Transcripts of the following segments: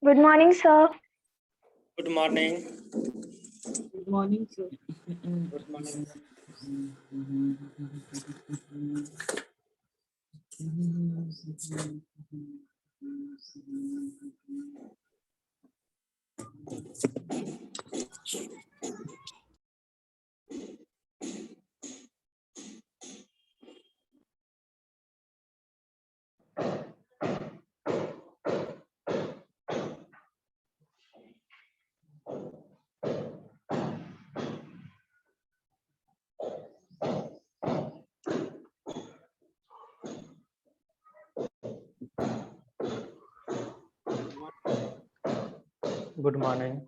Good morning, sir. Good morning. Good morning, sir. Good morning. Good morning.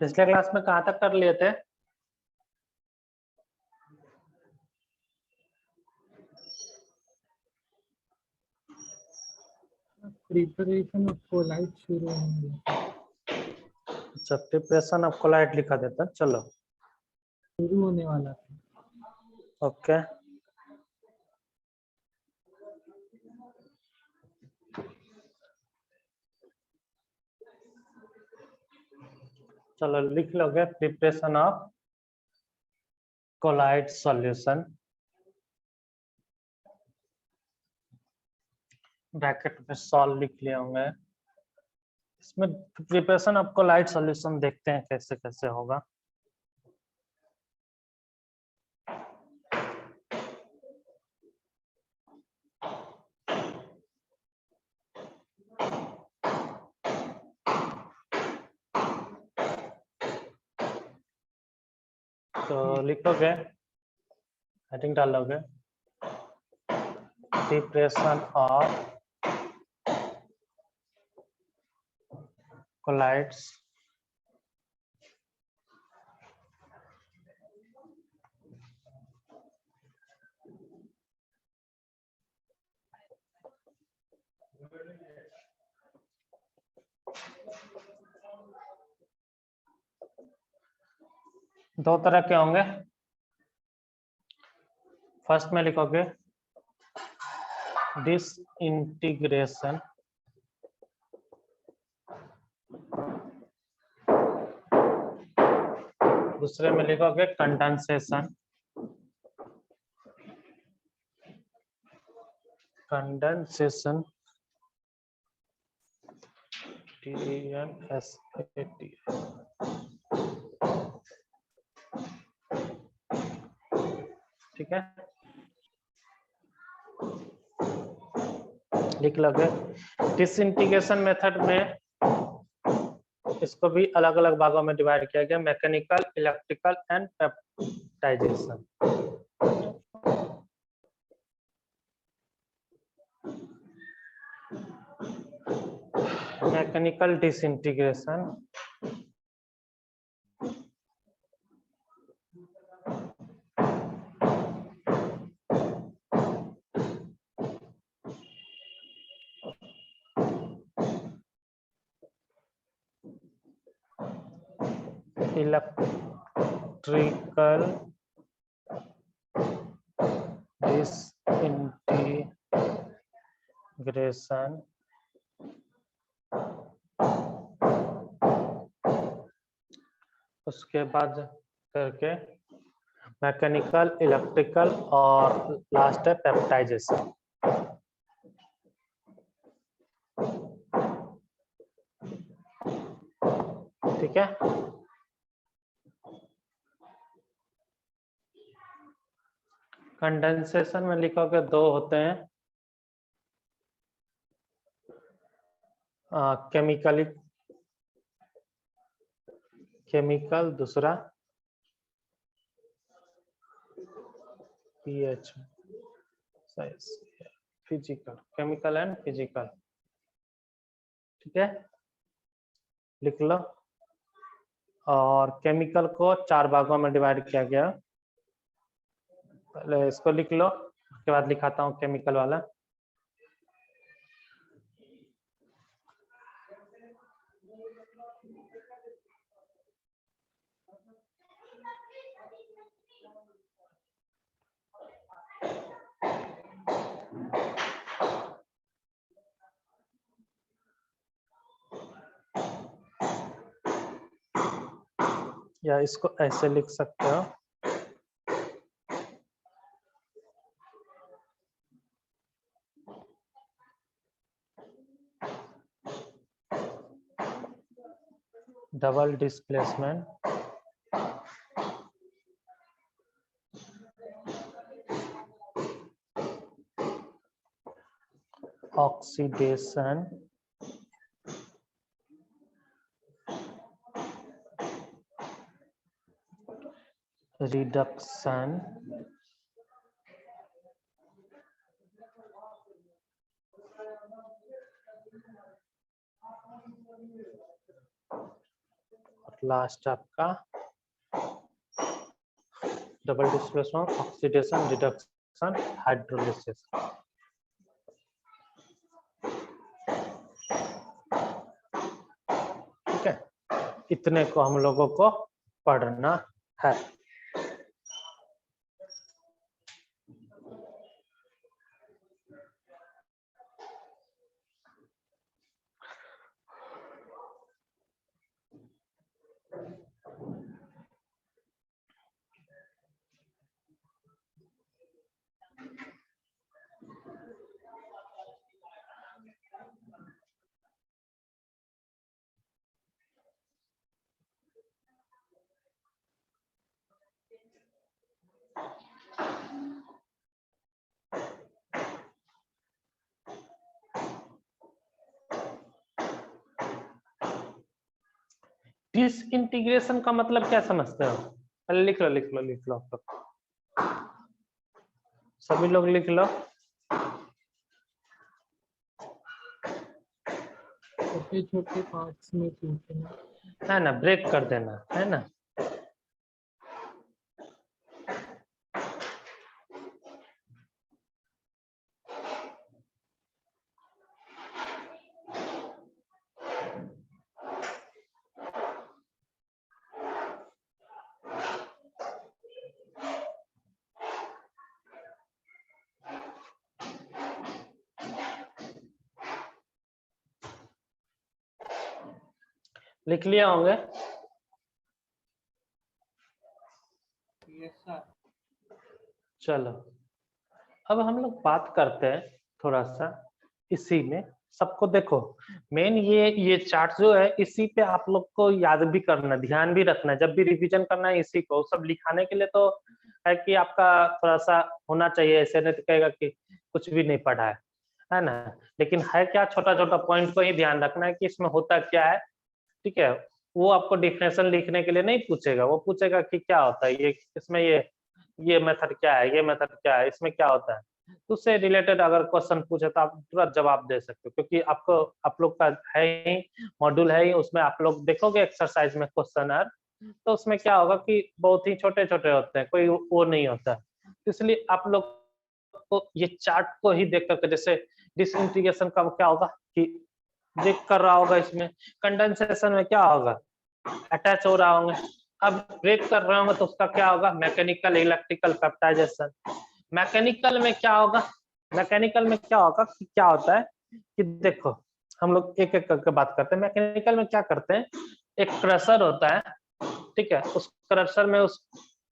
पिछले class में कहाँ तक कर लिए थे? प्रिपरेशन ऑफ कोलाइट शुरू होंगे। अच्छा, प्रिपरेशन ऑफ कोलाइट लिखा देता। चलो, शुरू होने वाला था। ओके। चलो लिख लोगे प्रिपरेशन ऑफ कोलाइट सॉल्यूशन। ब्रैकेट में सॉल्व लिख लिए होंगे। इसमें प्रिपरेशन ऑफ कोलाइट सॉल्यूशन देखते हैं कैसे कैसे होगा। तो लिखोगे, हेडिंग डालोगे, प्रिपरेशन ऑफ कोलाइड्स दो तरह के होंगे। फर्स्ट में लिखोगे डिसइंटीग्रेशन, दूसरे में लिखोगे कंडेंसेशन। Condensation TNSAT। ठीक है, लिख लोगे। डिसइंटीग्रेशन मेथड में इसको भी अलग अलग भागों में डिवाइड किया गया, mechanical, electrical and peptization. Mechanical disintegration electrical disintegration उसके बाद करके मैकेनिकल, इलेक्ट्रिकल और लास्ट है पेप्टाइजेशन। ठीक है, कंडेंसेशन में लिखोगे दो होते हैं, केमिकली केमिकल, दूसरा pH physical, chemical and physical. ठीक है, लिख लो। और केमिकल को चार भागों में डिवाइड किया गया, पहले इसको लिख लो, उसके बाद लिखाता हूँ केमिकल वाला। या इसको ऐसे लिख सकते हो, डबल डिस्प्लेसमेंट ऑक्सीडेशन रिडक्शन और लास्ट आपका double displacement oxidation reduction hydrolysis. ठीक है, इतने को हम लोगों को पढ़ना है। डिसइंटीग्रेशन का मतलब क्या समझते हो? पहले लिख लो लिख लो लिख लो, सभी लोग लिख लो। छोटे छोटे पार्ट्स में टूटना। है ना, ब्रेक कर देना, है ना। लिख लिया होंगे। Yes sir. चलो अब हम लोग बात करते हैं थोड़ा सा इसी में। सबको देखो, मेन ये चार्ट जो है इसी पे आप लोग को याद भी करना, ध्यान भी रखना, जब भी रिवीजन करना है इसी को। सब लिखाने के लिए तो है कि आपका थोड़ा सा होना चाहिए, ऐसे नहीं तो कहेगा कि कुछ भी नहीं पढ़ा है ना। लेकिन है क्या, छोटा छोटा पॉइंट को ही ध्यान रखना है कि इसमें होता क्या है। ठीक है, वो आपको डिफिनेशन लिखने के लिए नहीं पूछेगा, वो पूछेगा कि क्या होता है ये, इसमें ये मेथड क्या है, ये मेथड क्या है, इसमें क्या होता है। तो उससे रिलेटेड अगर क्वेश्चन पूछे तो आप तुरंत जवाब दे सकते हो, क्योंकि आपको आप लोग का है ही मॉड्यूल है ही, उसमें आप लोग देखोगे एक्सरसाइज में क्वेश्चन है, तो उसमें क्या होगा कि बहुत ही छोटे छोटे होते हैं, कोई वो नहीं होता। इसलिए आप लोग को ये चार्ट को ही देख करके, जैसे डिसइंटीग्रेशन का क्या होगा कि ब्रेक कर रहा होगा, इसमें कंडेंसेशन में क्या होगा, अटैच हो रहा होंगे। अब ब्रेक कर रहे होंगे तो उसका क्या होगा, मैकेनिकल इलेक्ट्रिकल पेप्टाइजेशन। मैकेनिकल में क्या होगा, मैकेनिकल में क्या होगा कि क्या होता है कि देखो, हम लोग एक एक करके बात करते हैं। मैकेनिकल में क्या करते हैं, एक क्रशर होता है, ठीक है, उस क्रशर में उस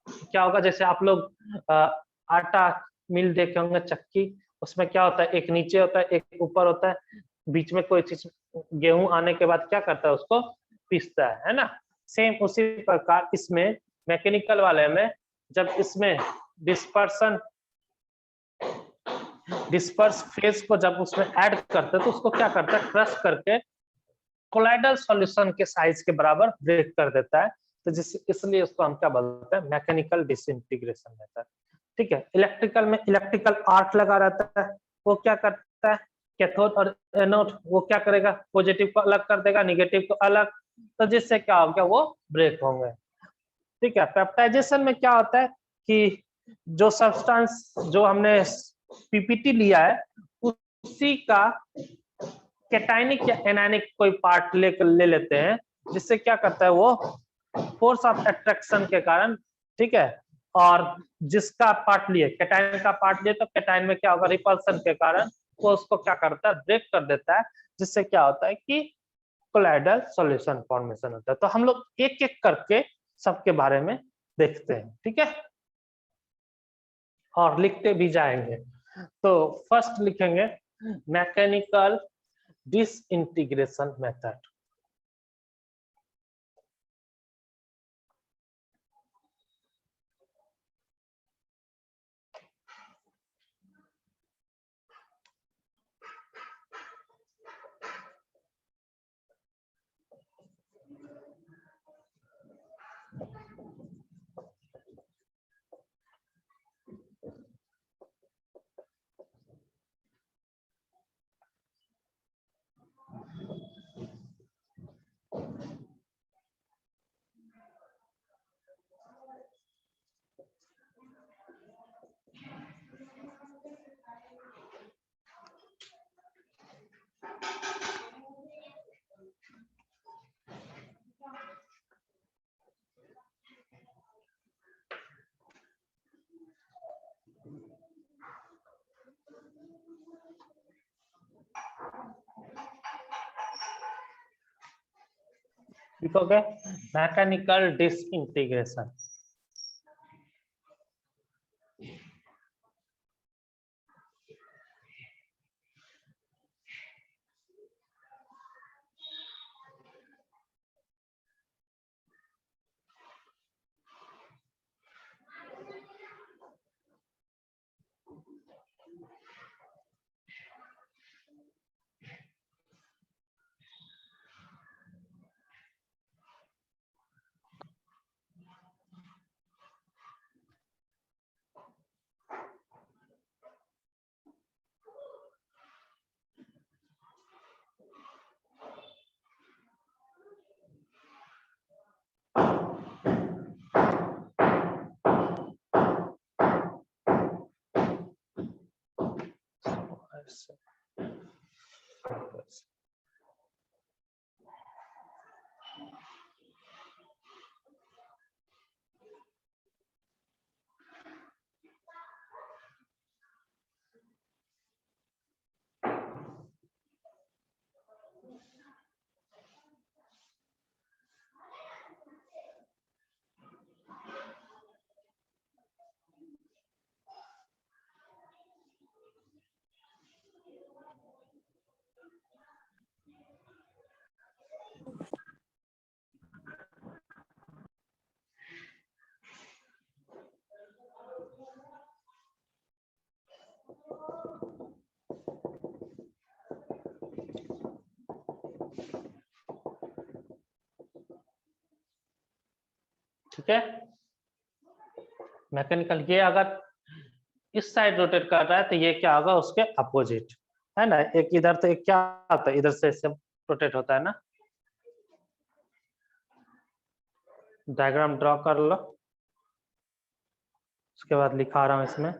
क्या होगा, जैसे आप लोग आटा मिल देखे होंगे, चक्की, उसमें क्या होता है, एक नीचे होता है एक ऊपर होता है, बीच में कोई चीज गेहूं आने के बाद क्या करता है, उसको पीसता है ना। सेम उसी प्रकार इसमें मैकेनिकल वाले में, जब इसमें डिस्पर्सन डिस्पर्स फेज को जब उसमें ऐड करते हैं तो उसको क्या करता है, क्रश करके कोलाइडल सॉल्यूशन के साइज के बराबर ब्रेक कर देता है। तो जिस इसलिए उसको हम क्या बोलते हैं, मैकेनिकल डिसइंटीग्रेशन मेथड। ठीक है, इलेक्ट्रिकल में इलेक्ट्रिकल आर्क लगा रहता है, वो क्या करता है, कैथोड और एनोड, वो क्या करेगा, पॉजिटिव को अलग कर देगा, निगेटिव को अलग, तो जिससे क्या हो गया, वो ब्रेक होंगे। ठीक है, पेप्टाइजेशन में क्या होता है कि जो सब्सटेंस जो हमने पीपीटी लिया है उसी का कैटायनिक या एनायनिक कोई पार्ट ले लेते हैं, जिससे क्या करता है, वो फोर्स ऑफ अट्रैक्शन के कारण, ठीक है, और जिसका पार्ट लिए कैटायन का पार्ट लिए तो कैटायन में क्या होगा, रिपल्सन के कारण वो उसको क्या करता है, ब्रेक कर देता है, जिससे क्या होता है कि कोलाइडल सॉल्यूशन फॉर्मेशन होता है। तो हम लोग एक एक करके सबके बारे में देखते हैं, ठीक है, और लिखते भी जाएंगे। तो फर्स्ट लिखेंगे मैकेनिकल डिसइंटीग्रेशन मेथड। लिखोगे मैकेनिकल डिसइंटीग्रेशन। ठीक है। मैकेनिकल ये अगर इस साइड रोटेट कर रहा है तो ये क्या होगा, उसके अपोजिट है ना। एक इधर तो एक क्या होता है, इधर से रोटेट होता है ना। डायग्राम ड्रॉ कर लो, उसके बाद लिखा रहा हूं इसमें।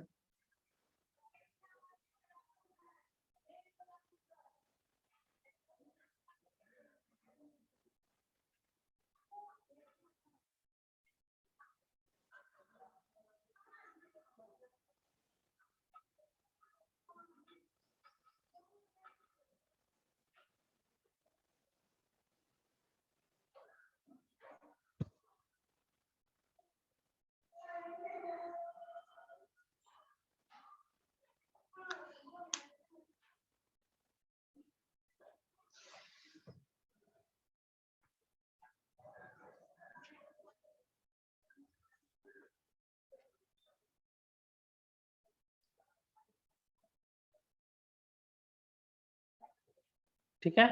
ठीक है,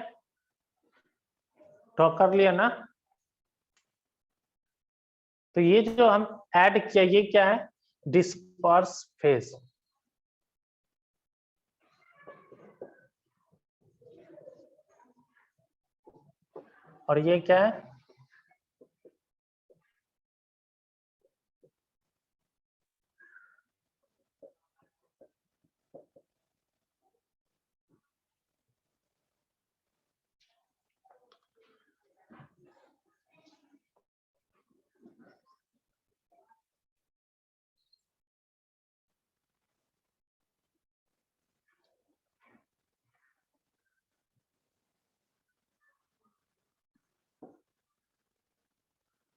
ड्रॉ कर लिया ना। तो ये जो हम ऐड किया, ये क्या है, डिस्पर्स फेज। और ये क्या है,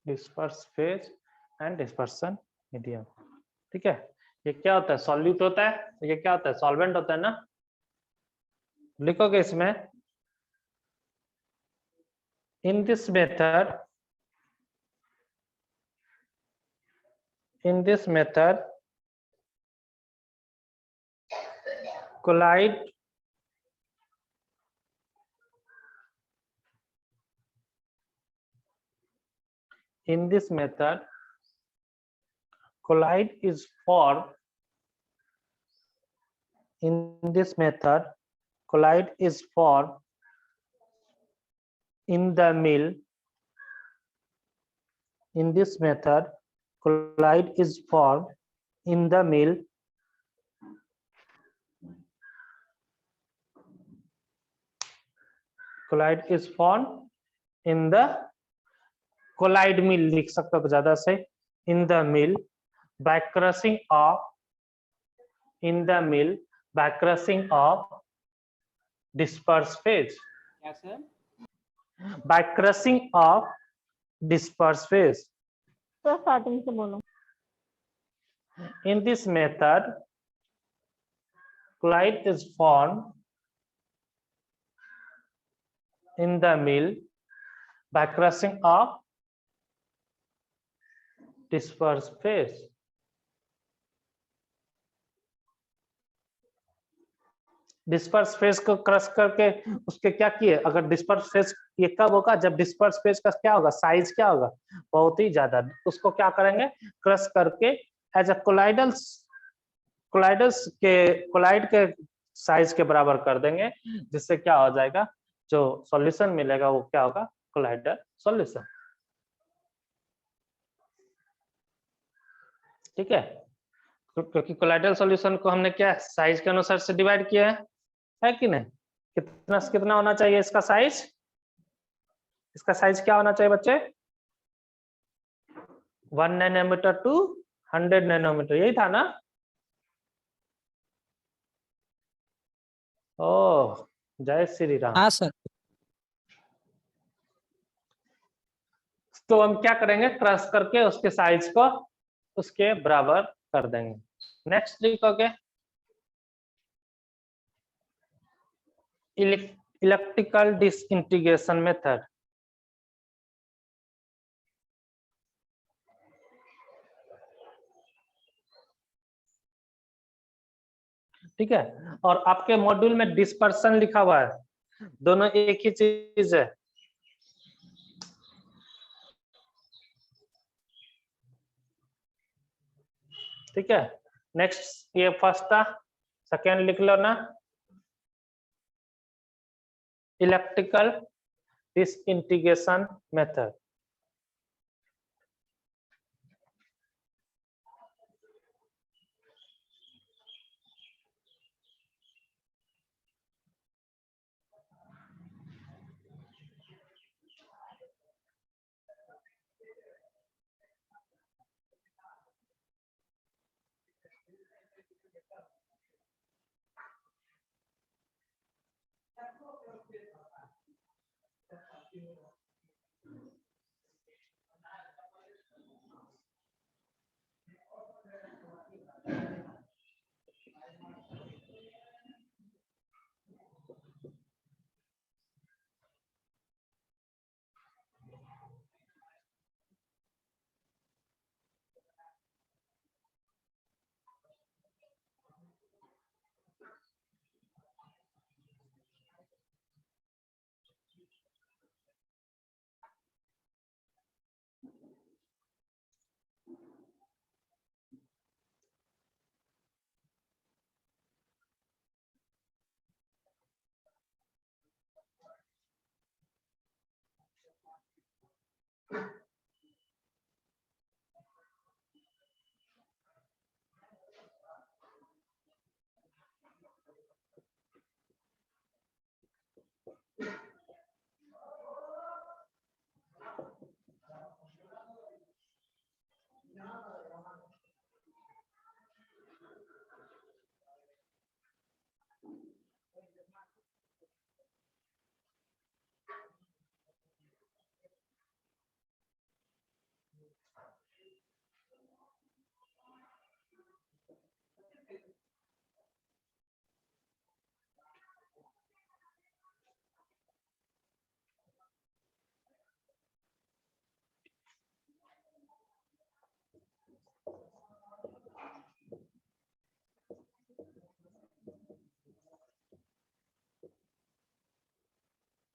disperse phase and dispersion medium. ठीक है, ये क्या होता है, सॉल्यूट होता है, ये क्या होता है, सॉल्वेंट होता है ना। लिखोगे इसमें, in this method, collide in this method collide is formed in this method collide is formed in the mill. In this method collide is formed in the mill collide is formed in the collide mill, लिख सकते हो ज्यादा से, in the mill by crushing of, in the mill by crushing of disperse phase, क्या sir? by crushing of disperse phase. तो starting से बोलो। In this method collide is formed in the mill by crushing of disperse phase. Disperse phase को crush करके उसके क्या किए, अगर डिस्पर्स फेज ये कब होगा, जब डिस्पर्स फेज का क्या होगा, साइज क्या होगा, बहुत ही ज्यादा, उसको क्या करेंगे, क्रश करके एज अ कोलाइडल्स के कोलाइड के साइज के बराबर कर देंगे, जिससे क्या हो जाएगा, जो सॉल्यूशन मिलेगा वो क्या होगा, कोलाइडल सॉल्यूशन। ठीक है, क्योंकि कोलाइडल सॉल्यूशन को हमने क्या साइज के अनुसार से डिवाइड किया है, है कि नहीं? कितना से कितना होना चाहिए इसका साइज? इसका साइज क्या होना चाहिए बच्चे? 1 नैनोमीटर टू 100 नैनोमीटर, यही था ना? ओह, जय श्री राम। हाँ सर। तो हम क्या करेंगे, क्रश करके उसके साइज को उसके बराबर कर देंगे। नेक्स्ट लिखोगे इलेक्ट्रिकल डिसइंटीग्रेशन मेथड। ठीक है, और आपके मॉड्यूल में डिस्पर्सन लिखा हुआ है, दोनों एक ही चीज है। ठीक है, नेक्स्ट ये फर्स्ट था, सेकेंड लिख लो ना, इलेक्ट्रिकल डिसइंटीग्रेशन मेथड।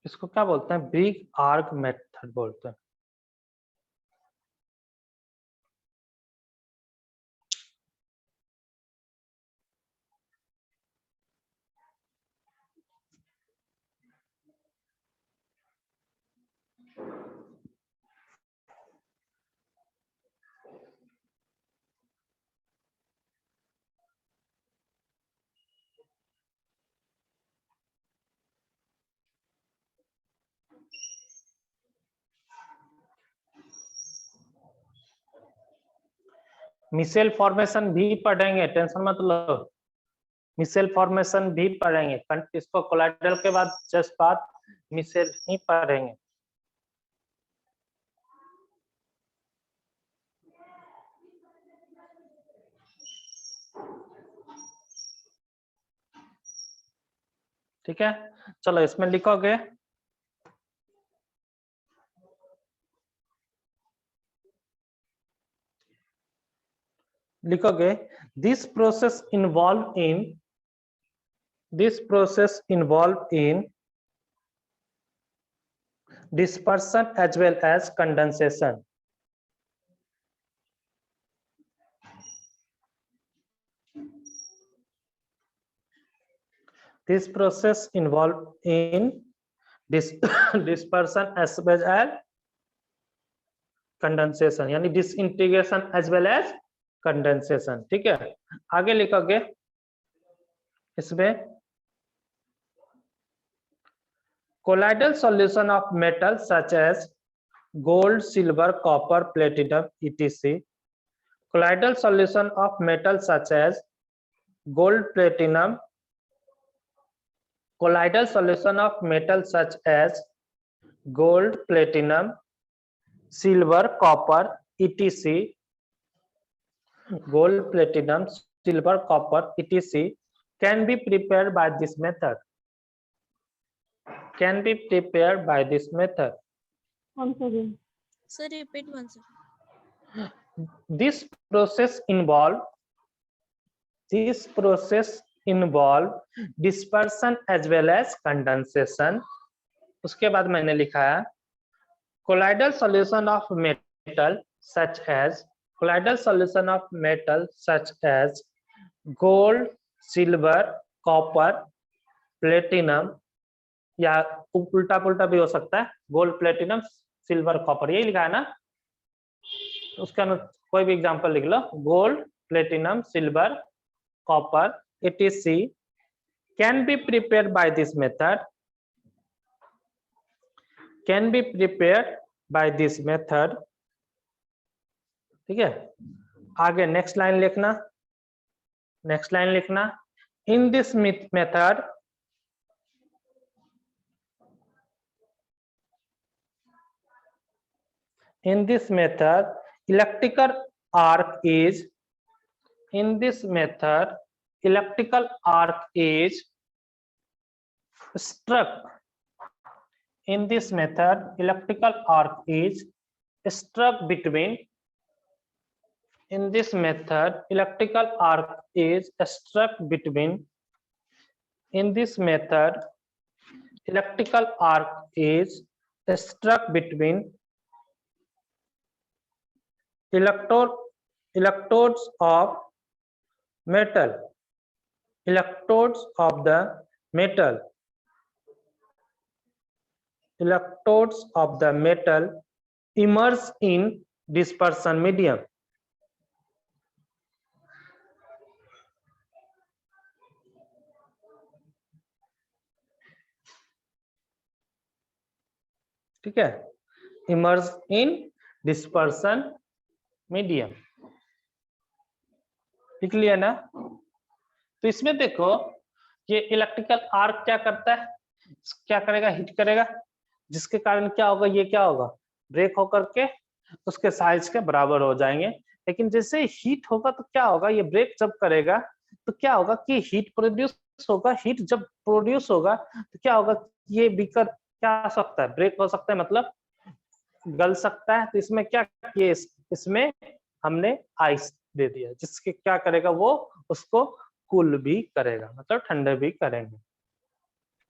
इसको क्या बोलते हैं? बिग आर्क मेथड बोलते हैं। मिसेल फॉर्मेशन भी पढ़ेंगे, टेंशन मत लो, मिसेल फॉर्मेशन भी पढ़ेंगे। इसको कोलाइडल के बाद जस्ट बाद मिसेल ही पढ़ेंगे। ठीक है, चलो इसमें लिखोगे this process involve in dispersion as well as condensation. This process involved in dispersion as well as condensation, यानी disintegration as well as condensation। ठीक है, आगे लिखोगे इसमें colloidal solution of metals such as gold, silver, copper, platinum, etc. Colloidal solution of metals such as gold, platinum. Colloidal solution of metals such as gold, platinum, silver, copper, etc. Gold, platinum, silver, copper, etc. can be prepared by this method. Can be prepared by this method. Once again. Sir, repeat once. This process involve dispersion as well as condensation. उसके बाद मैंने लिखा है colloidal solution of metal such as gold, silver, copper, platinum, या उल्टा पुल्टा भी हो सकता है, गोल्ड, प्लेटिनम, सिल्वर, कॉपर, यही लिखा है ना। उसका कोई भी एग्जांपल लिख लो, gold, platinum, silver, copper, etc. can be prepared by this method. Can be prepared by this method. ठीक है, आगे नेक्स्ट लाइन लिखना, नेक्स्ट लाइन लिखना। In this method, electrical arc is struck. In this method, electrical arc is struck between. In this method, electrical arc is struck between. In this method, electrical arc is struck between electrodes of metal. Electrodes of the metal. Electrodes of the metal immerse in dispersion medium. ठीक है, immerse in dispersion medium. लिख लिया ना। तो इसमें देखो ये electrical arc क्या करता है, क्या करेगा, हिट करेगा, जिसके कारण क्या होगा, ये क्या होगा, ब्रेक होकर के उसके साइज के बराबर हो जाएंगे। लेकिन जैसे हीट होगा तो क्या होगा, ये ब्रेक जब करेगा तो क्या होगा कि हीट प्रोड्यूस होगा। हीट जब प्रोड्यूस होगा तो क्या होगा, ये बीकर क्या हो सकता है, ब्रेक हो सकता है, मतलब गल सकता है। तो इसमें क्या किए, इसमें हमने आइस दे दिया, जिसके क्या करेगा, वो उसको कूल भी करेगा, मतलब ठंडे भी करेंगे।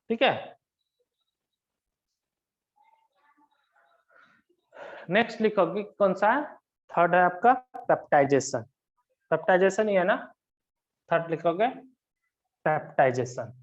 ठीक है, नेक्स्ट लिखोगे कौन सा है, थर्ड है आपका पेप्टाइजेशन। पेप्टाइजेशन ये है ना, थर्ड लिखोगे पेप्टाइजेशन।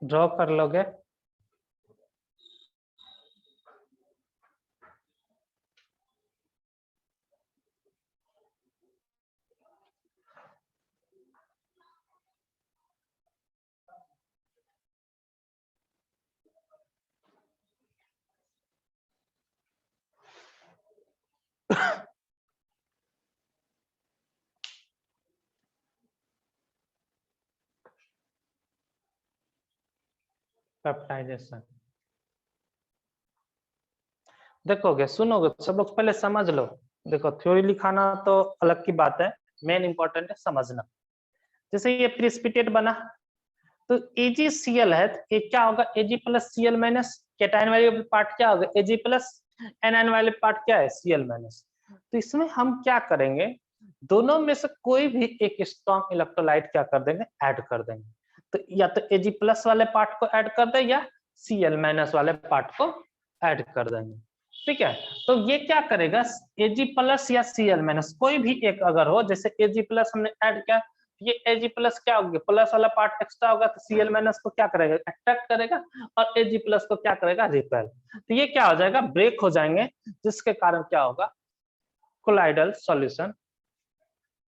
ड्रॉ कर लोगे। पेप्टाइजेशन देखोगे, सुनोगे, सब लोग पहले समझ लो। देखो थ्योरी लिखाना तो अलग की बात है, मेन इंपॉर्टेंट है समझना। जैसे ये प्रिसिपिटेट बना तो AgCl है, तो ये क्या होगा, Ag plus Cl minus, cation वाले पार्ट क्या होगा, Ag प्लस, एनायन वाले पार्ट क्या है, Cl माइनस। तो इसमें हम क्या करेंगे, दोनों में से कोई भी एक स्ट्रॉन्ग इलेक्ट्रोलाइट क्या कर देंगे, ऐड कर देंगे। तो या तो Ag प्लस वाले पार्ट को ऐड कर दे या Cl माइनस वाले पार्ट को ऐड कर देंगे। ठीक है, तो ये क्या करेगा, Ag प्लस या Cl माइनस कोई भी एक अगर हो, जैसे Ag प्लस हमने ऐड किया, ये Ag प्लस क्या होगा, प्लस वाला पार्ट एक्स्ट्रा होगा तो Cl माइनस को क्या करेगा, अट्रैक्ट करेगा, और Ag प्लस को क्या करेगा, रिपेल। तो ये क्या हो जाएगा, ब्रेक हो जाएंगे, जिसके कारण क्या होगा, कोलाइडल सॉल्यूशन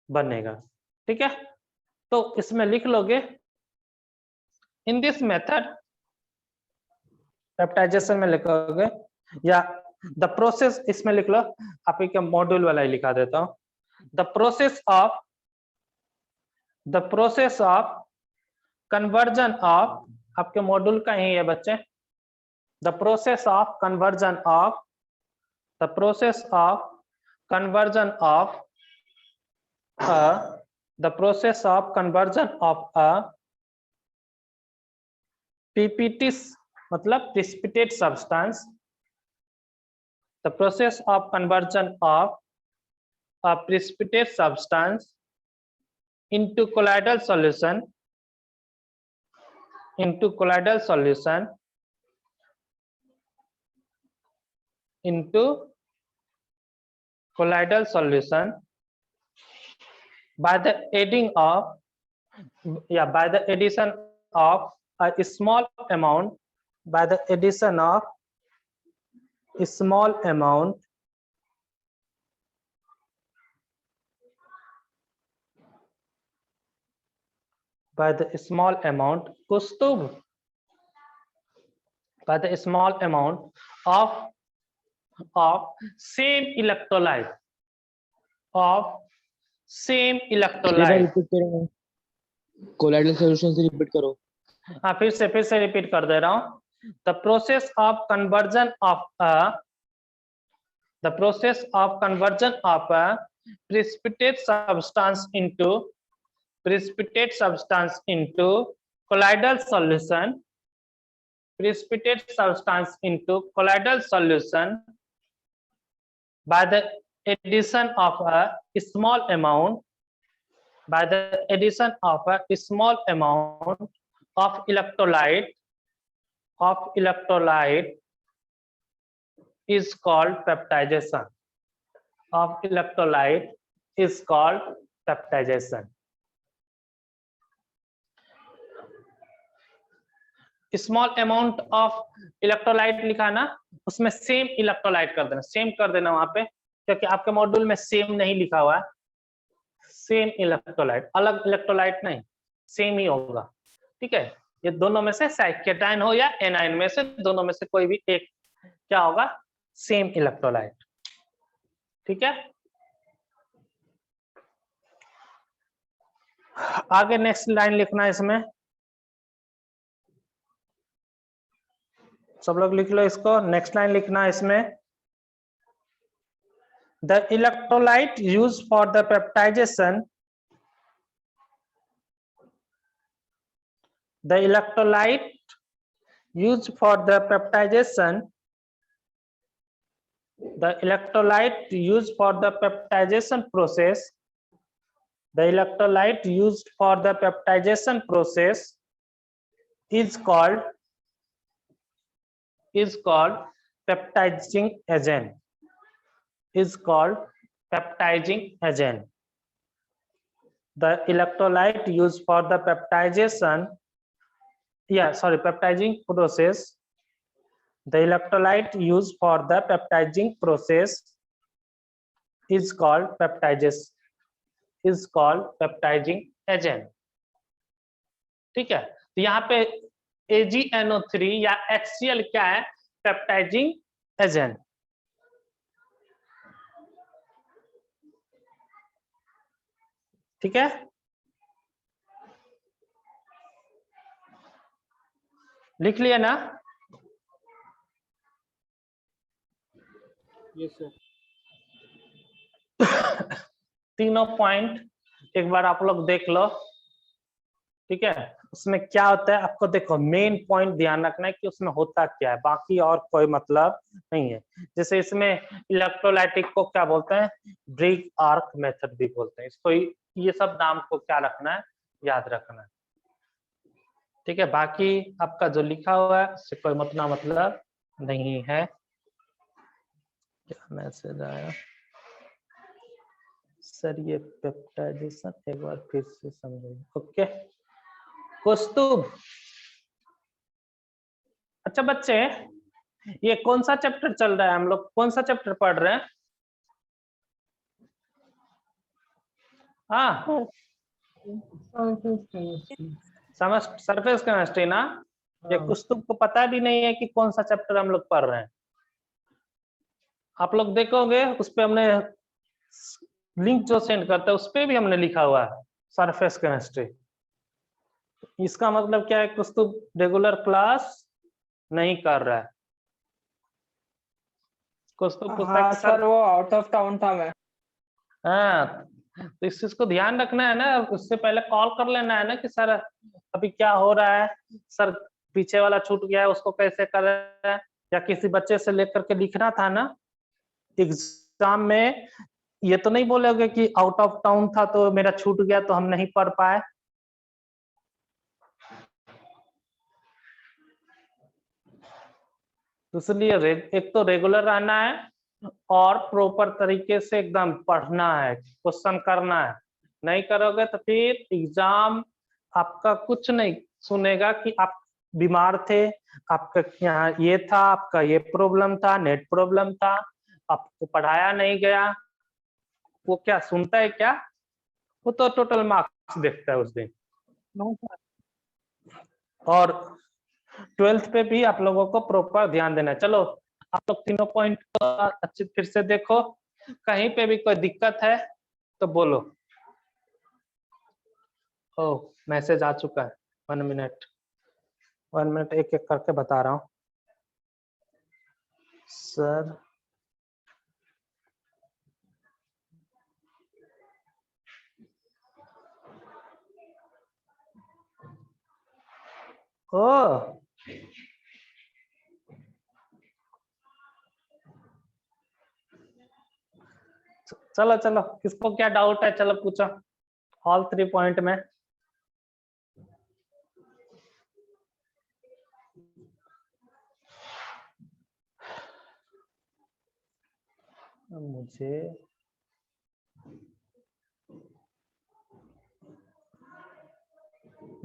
बनेगा। ठीक है, तो इसमें लिख लोगे, इन दिस मेथड पेप्टाइजेशन में लिखोगे, या द प्रोसेस इसमें लिख लो, आप एक मॉड्यूल वाला ही लिखा देता हूं। The process of conversion of, आपके मॉड्यूल का ही है बच्चे, the process of conversion of a PPT मतलब precipitate substance, the process of conversion of a precipitate substance into colloidal solution by the adding of, by the addition of a small amount, by the addition of a small amount by the small amount Kustub, by the small amount of same electrolyte, of same electrolyte। Repeat करो, colloidal solution से repeat करो। हाँ, फिर से repeat कर दे रहा हूं। The process of conversion of a precipitate substance into colloidal solution, by the addition of a small amount, of electrolyte is called peptidation. Small amount of electrolyte लिखा ना, उसमें सेम इलेक्ट्रोलाइट कर देना, सेम कर देना वहां पे, क्योंकि आपके मॉड्यूल में सेम नहीं लिखा हुआ है। सेम इलेक्ट्रोलाइट, अलग इलेक्ट्रोलाइट नहीं, सेम ही होगा। ठीक है, ये दोनों में से कैटायन हो या एनायन में से, दोनों में से कोई भी एक क्या होगा, सेम इलेक्ट्रोलाइट। ठीक है, आगे नेक्स्ट लाइन लिखना है इसमें, सब लोग लिख लो इसको। नेक्स्ट लाइन लिखना है इसमें, the electrolyte use for the peptization, used for the peptidation process is called peptidizing agent. The electrolyte used for the peptidization yeah, sorry, peptiding process, the electrolyte used for the peptiding process is called peptiding agent. ठीक है, तो यहाँ पे AgNO3 या HCl क्या है? Peptising agent. ठीक है, लिख लिया ना? Yes sir. तीनों पॉइंट एक बार आप लोग देख लो। ठीक है, उसमें क्या होता है आपको देखो, मेन पॉइंट ध्यान रखना है कि उसमें होता क्या है, बाकी और कोई मतलब नहीं है। जैसे इसमें इलेक्ट्रोलाइटिक को क्या बोलते हैं? ब्रिग आर्क मेथड भी बोलते हैं इसको। ये सब नाम को क्या रखना है? याद रखना है। ठीक है, बाकी आपका जो लिखा हुआ है उससे कोई मतलब नहीं है। क्या मैसेज आया सर? ये पेप्टाइडेशन एक बार फिर से समझिए। ओके कौस्तुभ, अच्छा बच्चे ये कौन सा चैप्टर चल रहा है? हम लोग कौन सा चैप्टर पढ़ रहे हैं? हाँ, सरफेस केमिस्ट्री ना? ये कौस्तुभ को पता भी नहीं है कि कौन सा चैप्टर हम लोग पढ़ रहे हैं। आप लोग देखोगे उस पे हमने लिंक जो सेंड करता है उस पे भी हमने लिखा हुआ है सरफेस केमिस्ट्री। इसका मतलब क्या है? कौस्तुभ रेगुलर क्लास नहीं कर रहा है। कौस्तुभ को हाँ सर, वो आउट ऑफ टाउन था मैं। हाँ, तो इस चीज को ध्यान रखना है ना, उससे पहले कॉल कर लेना है ना कि सर अभी क्या हो रहा है, सर पीछे वाला छूट गया है उसको कैसे कर रहे हैं, या किसी बच्चे से लेकर के लिखना था ना एग्जाम में। ये तो नहीं बोलोगे कि आउट ऑफ टाउन था तो मेरा छूट गया तो हम नहीं पढ़ पाए। इसलिए एक तो रेगुलर रहना है और प्रॉपर तरीके से एकदम पढ़ना है, क्वेश्चन करना है। नहीं करोगे तो फिर एग्जाम आपका कुछ नहीं सुनेगा कि आप बीमार थे, आपका यहाँ ये था, आपका ये प्रॉब्लम था, नेट प्रॉब्लम था, आपको पढ़ाया नहीं गया। वो क्या सुनता है क्या? वो तो टोटल मार्क्स देखता है उस दिन। और 12th पे भी आप लोगों को प्रॉपर ध्यान देना है। चलो आप लोग तीनों पॉइंट को अच्छे फिर से देखो, कहीं पे भी कोई दिक्कत है तो बोलो। ओह मैसेज आ चुका है, 1 मिनट एक एक करके बता रहा हूँ सर। ओ चलो चलो, किसको क्या डाउट है चलो पूछो, ऑल 3 पॉइंट में। मुझे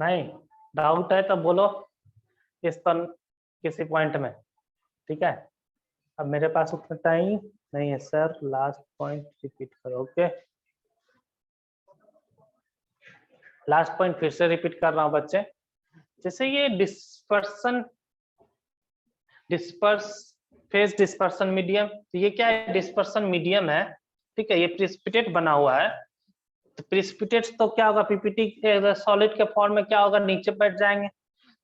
नहीं डाउट है तो बोलो इस पर किसी पॉइंट में। ठीक है, अब मेरे पास उतना टाइम नहीं है सर, लास्ट पॉइंट रिपीट करो। ओके लास्ट पॉइंट फिर से रिपीट कर रहा हूं बच्चे। जैसे ये फेज डिस्पर्सन मीडियम, तो ये क्या है? डिस्पर्सन मीडियम है। ठीक है, ये प्रिसिपिटेट बना हुआ है। तो प्रिसिपिटेट तो क्या होगा? पीपीटी सॉलिड के फॉर्म में क्या होगा? नीचे बैठ जाएंगे।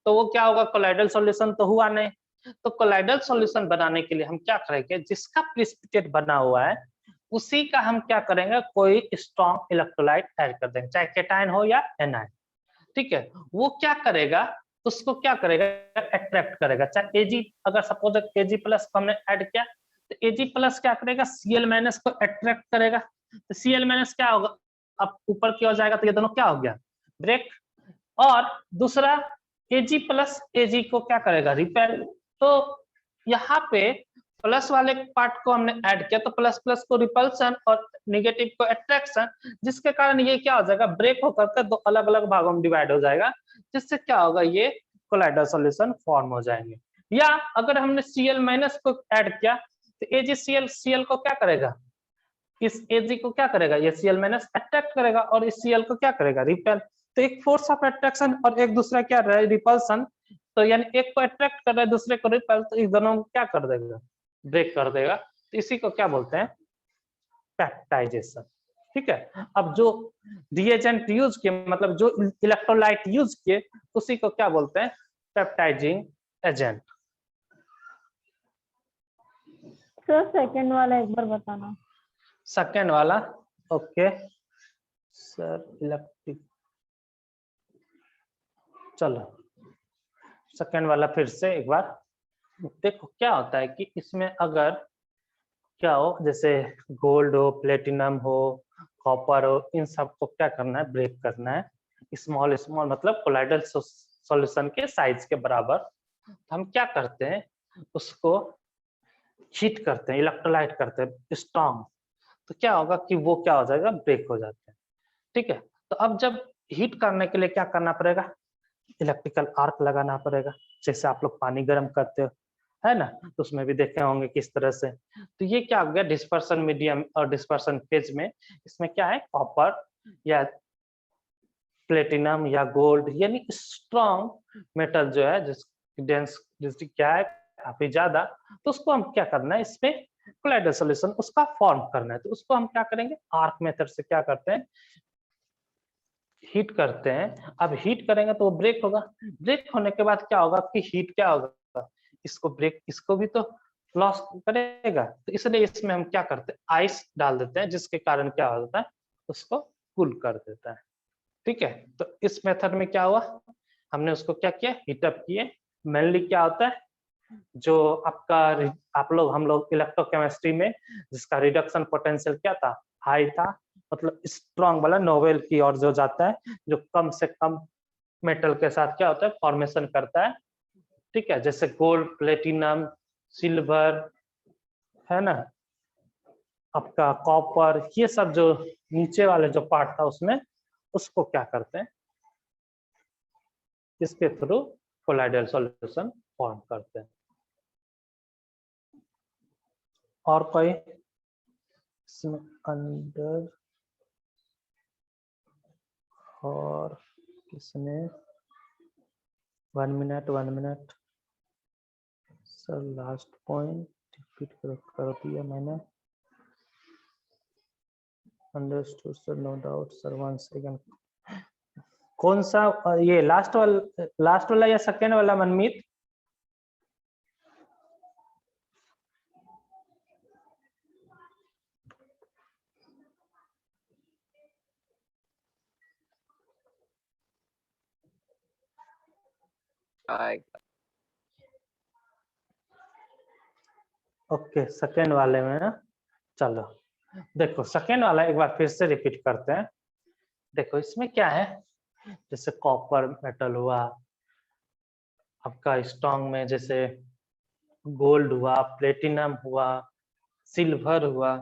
तो वो क्या होगा? कोलाइडल सॉल्यूशन तो हुआ नहीं। तो कोलाइडल सॉल्यूशन बनाने के लिए हम क्या करेंगे? जिसका प्रिसिपिटेट बना हुआ है उसी का हम क्या करेंगे? कोई स्ट्रॉन्ग इलेक्ट्रोलाइट ऐड कर देंगे, चाहे केटायन हो या एनायन। ठीक है, वो क्या करेगा? उसको क्या करेगा? अट्रैक्ट करेगा। चाहे एजी, अगर सपोज एजी प्लस को हमने ऐड किया तो एजी प्लस क्या करेगा? सीएल माइनस को अट्रैक्ट करेगा। तो सीएल माइनस क्या होगा? अब ऊपर की ओर जाएगा तो ये दोनों क्या हो गया? ब्रेक। और दूसरा एजी प्लस एजी को क्या करेगा? रिपेल। तो यहाँ पे प्लस वाले पार्ट को हमने ऐड किया तो प्लस प्लस को रिपल्सन और नेगेटिव को अट्रैक्शन, जिसके कारण ये क्या हो जाएगा? ब्रेक होकर के 2 अलग अलग भागों में डिवाइड हो जाएगा, जिससे क्या होगा? ये कोलाइडल सॉल्यूशन फॉर्म हो जाएंगे। या अगर हमने Cl माइनस को ऐड किया तो AgCl को क्या करेगा, इस Ag को क्या करेगा, ये Cl माइनस अट्रैक्ट करेगा और इस Cl को क्या करेगा, रिपेल। तो एक फोर्स ऑफ अट्रैक्शन और एक दूसरा क्या रहा है, रिपल्सन। तो यानी एक को अट्रैक्ट कर रहा है दूसरे को रिपेल, तो इस दोनों को क्या कर देगा, ब्रेक कर देगा। तो इसी को क्या बोलते हैं, पेप्टाइजेशन। ठीक है, अब जो रिएजेंट यूज किए, मतलब जो इलेक्ट्रोलाइट यूज किए, उसी को क्या बोलते हैं, पेप्टाइजिंग एजेंट। सर सेकंड वाला एक बार बताना। सेकेंड वाला, ओके सर, इलेक्ट्रिक, चलो सेकेंड वाला फिर से एक बार देखो। क्या होता है कि इसमें अगर क्या हो, जैसे गोल्ड हो, प्लेटिनम हो, कॉपर हो, इन सब को क्या करना है, ब्रेक करना है। स्मॉल स्मॉल मतलब कोलाइडल सॉल्यूशन के साइज के बराबर। तो हम क्या करते हैं, उसको हीट करते हैं, इलेक्ट्रोलाइट करते हैं स्ट्रॉन्ग। तो क्या होगा कि वो क्या हो जाएगा, ब्रेक हो जाते हैं। ठीक है, तो अब जब हीट करने के लिए क्या करना पड़ेगा, इलेक्ट्रिकल आर्क लगाना पड़ेगा। जैसे आप लोग पानी गर्म करते हो, है ना, तो उसमें भी देखे होंगे किस तरह से। तो ये क्या हो गया, डिस्पर्सन मीडियम और डिस्पर्सन फेज में इसमें क्या है, कॉपर या प्लेटिनम या गोल्ड, यानी स्ट्रॉन्ग मेटल जो है जिसकी डेंसिटी क्या है, काफी ज्यादा। तो उसको हम क्या करना है, इसमें कोलाइडल सॉल्यूशन उसका फॉर्म करना है। तो उसको हम क्या करेंगे, आर्क मेथड से क्या करते हैं, हीट करते हैं। अब हीट करेंगे तो वो ब्रेक होगा। ब्रेक होने के बाद क्या होगा कि हीट क्या होगा, इसको ब्रेक, इसको भी तो लॉस करेगा। तो इसलिए इसमें हम क्या करते हैं, आइस डाल देते हैं, जिसके कारण क्या होता है, उसको कूल कर देता है। ठीक है, तो इस मेथड में क्या हुआ, हमने उसको क्या किया, हीटअप किए। मेनली क्या होता है, जो आपका हम लोग इलेक्ट्रोकेमिस्ट्री में जिसका रिडक्शन पोटेंशियल क्या था, हाई था, मतलब स्ट्रॉन्ग वाला नोवेल की ओर जो जाता है, जो कम से कम मेटल के साथ क्या होता है, फॉर्मेशन करता है। ठीक है, जैसे गोल्ड, प्लेटिनम, सिल्वर, है ना, आपका कॉपर, ये सब जो नीचे वाले जो पार्ट था उसमें, उसको क्या करते हैं, इसके थ्रू कोलाइडल सॉल्यूशन फॉर्म करते हैं। और कोई इसमें अंदर, और किसने, 1 minute sir, last point repeat कर दिया मैंने। Understood sir, no doubt sir, 1 second. कौन सा, ये लास्ट वाला या सेकेंड वाला मनमीत? ओके, सेकेंड वाले में ना, चलो देखो सेकेंड वाला एक बार फिर से रिपीट करते हैं। देखो इसमें क्या है, जैसे कॉपर मेटल हुआ, आपका स्ट्रॉन्ग में जैसे गोल्ड हुआ, प्लेटिनम हुआ, सिल्वर हुआ,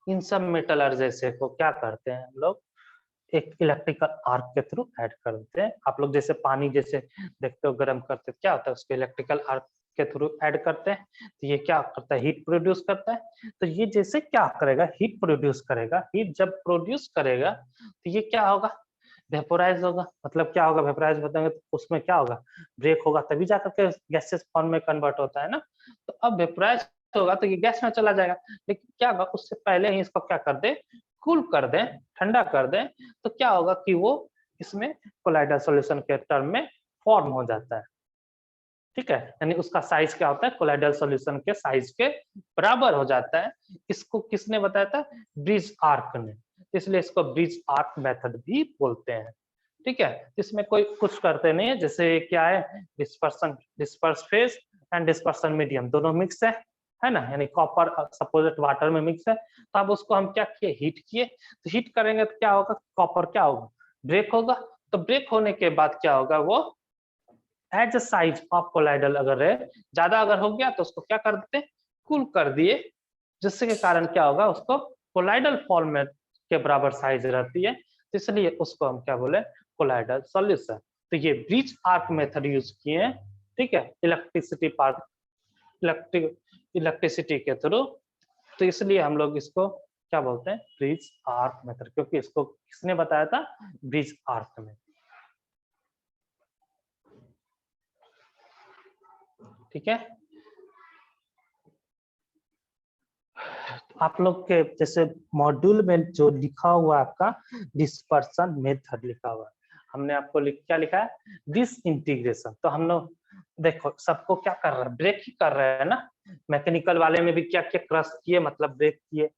इन सब मेटल जैसे को क्या करते हैं हम लोग, एक इलेक्ट्रिकल आर्क के थ्रू ऐड कर देते हैं। आप लोग जैसे पानी जैसे देखते हो गर्म करते हो, क्या होता है, उसको इलेक्ट्रिकल आर्क के थ्रू ऐड करते हैं। तो ये क्या करता है, हीट प्रोड्यूस करता है। तो ये जैसे क्या करेगा, हीट प्रोड्यूस करेगा। हीट जब प्रोड्यूस करेगा तो ये क्या होगा, वेपोराइज होगा। मतलब क्या होगा, वेपोराइज बताएंगे तो उसमें क्या होगा, ब्रेक होगा, तभी जाकर के गैसेस फॉर्म में कन्वर्ट होता है ना। तो अब वेपोराइज होगा तो ये गैस में चला जाएगा। लेकिन क्या होगा, उससे पहले ही इसको क्या कर दे, कूल कर दें, ठंडा कर दें। तो क्या होगा कि वो इसमें कोलाइडल सॉल्यूशन के टर्म में फॉर्म हो जाता है। ठीक है, यानी उसका साइज क्या होता है, कोलाइडल सॉल्यूशन के साइज के बराबर हो जाता है। इसको किसने बताया था, ब्रिज आर्क ने। इसलिए इसको ब्रिज आर्क मेथड भी बोलते हैं। ठीक है, इसमें कोई कुछ करते नहीं है। जैसे क्या है, disperse phase and dispersion medium दोनों मिक्स है ना, यानी कॉपर सपोजिट वाटर में मिक्स है। तो अब उसको हम क्या किए, हीट किए। तो हीट करेंगे तो क्या होगा, कॉपर क्या होगा, ब्रेक होगा। तो ब्रेक होने के बाद क्या होगा, वो एज साइज ऑफ कोलाइडल अगर रहे, ज्यादा अगर हो गया तो उसको क्या कर देते, कूल कर दिए, जिससे के कारण क्या होगा, उसको कोलाइडल फॉर्म में के बराबर साइज रहती है। तो इसलिए उसको हम क्या बोले, कोलाइडल सॉल्यूशन। तो ये ब्रिज आर्क मेथड यूज किए हैं, ठीक है, इलेक्ट्रिसिटी के थ्रू। तो इसलिए हम लोग इसको क्या बोलते हैं, ब्रिज आर्क मेथड, क्योंकि इसको किसने बताया था, ब्रिज आर्क में। ठीक है, आप लोग के जैसे मॉड्यूल में जो लिखा हुआ है आपका डिस्पर्सन मेथड लिखा हुआ है, हमने आपको क्या लिखा है, डिसइंटीग्रेशन। तो हम लोग देखो सबको क्या कर रहे हैं, ब्रेक ही कर रहे हैं ना। मैकेनिकल वाले में भी क्या किए, क्रश किए मतलब ब्रेक किए,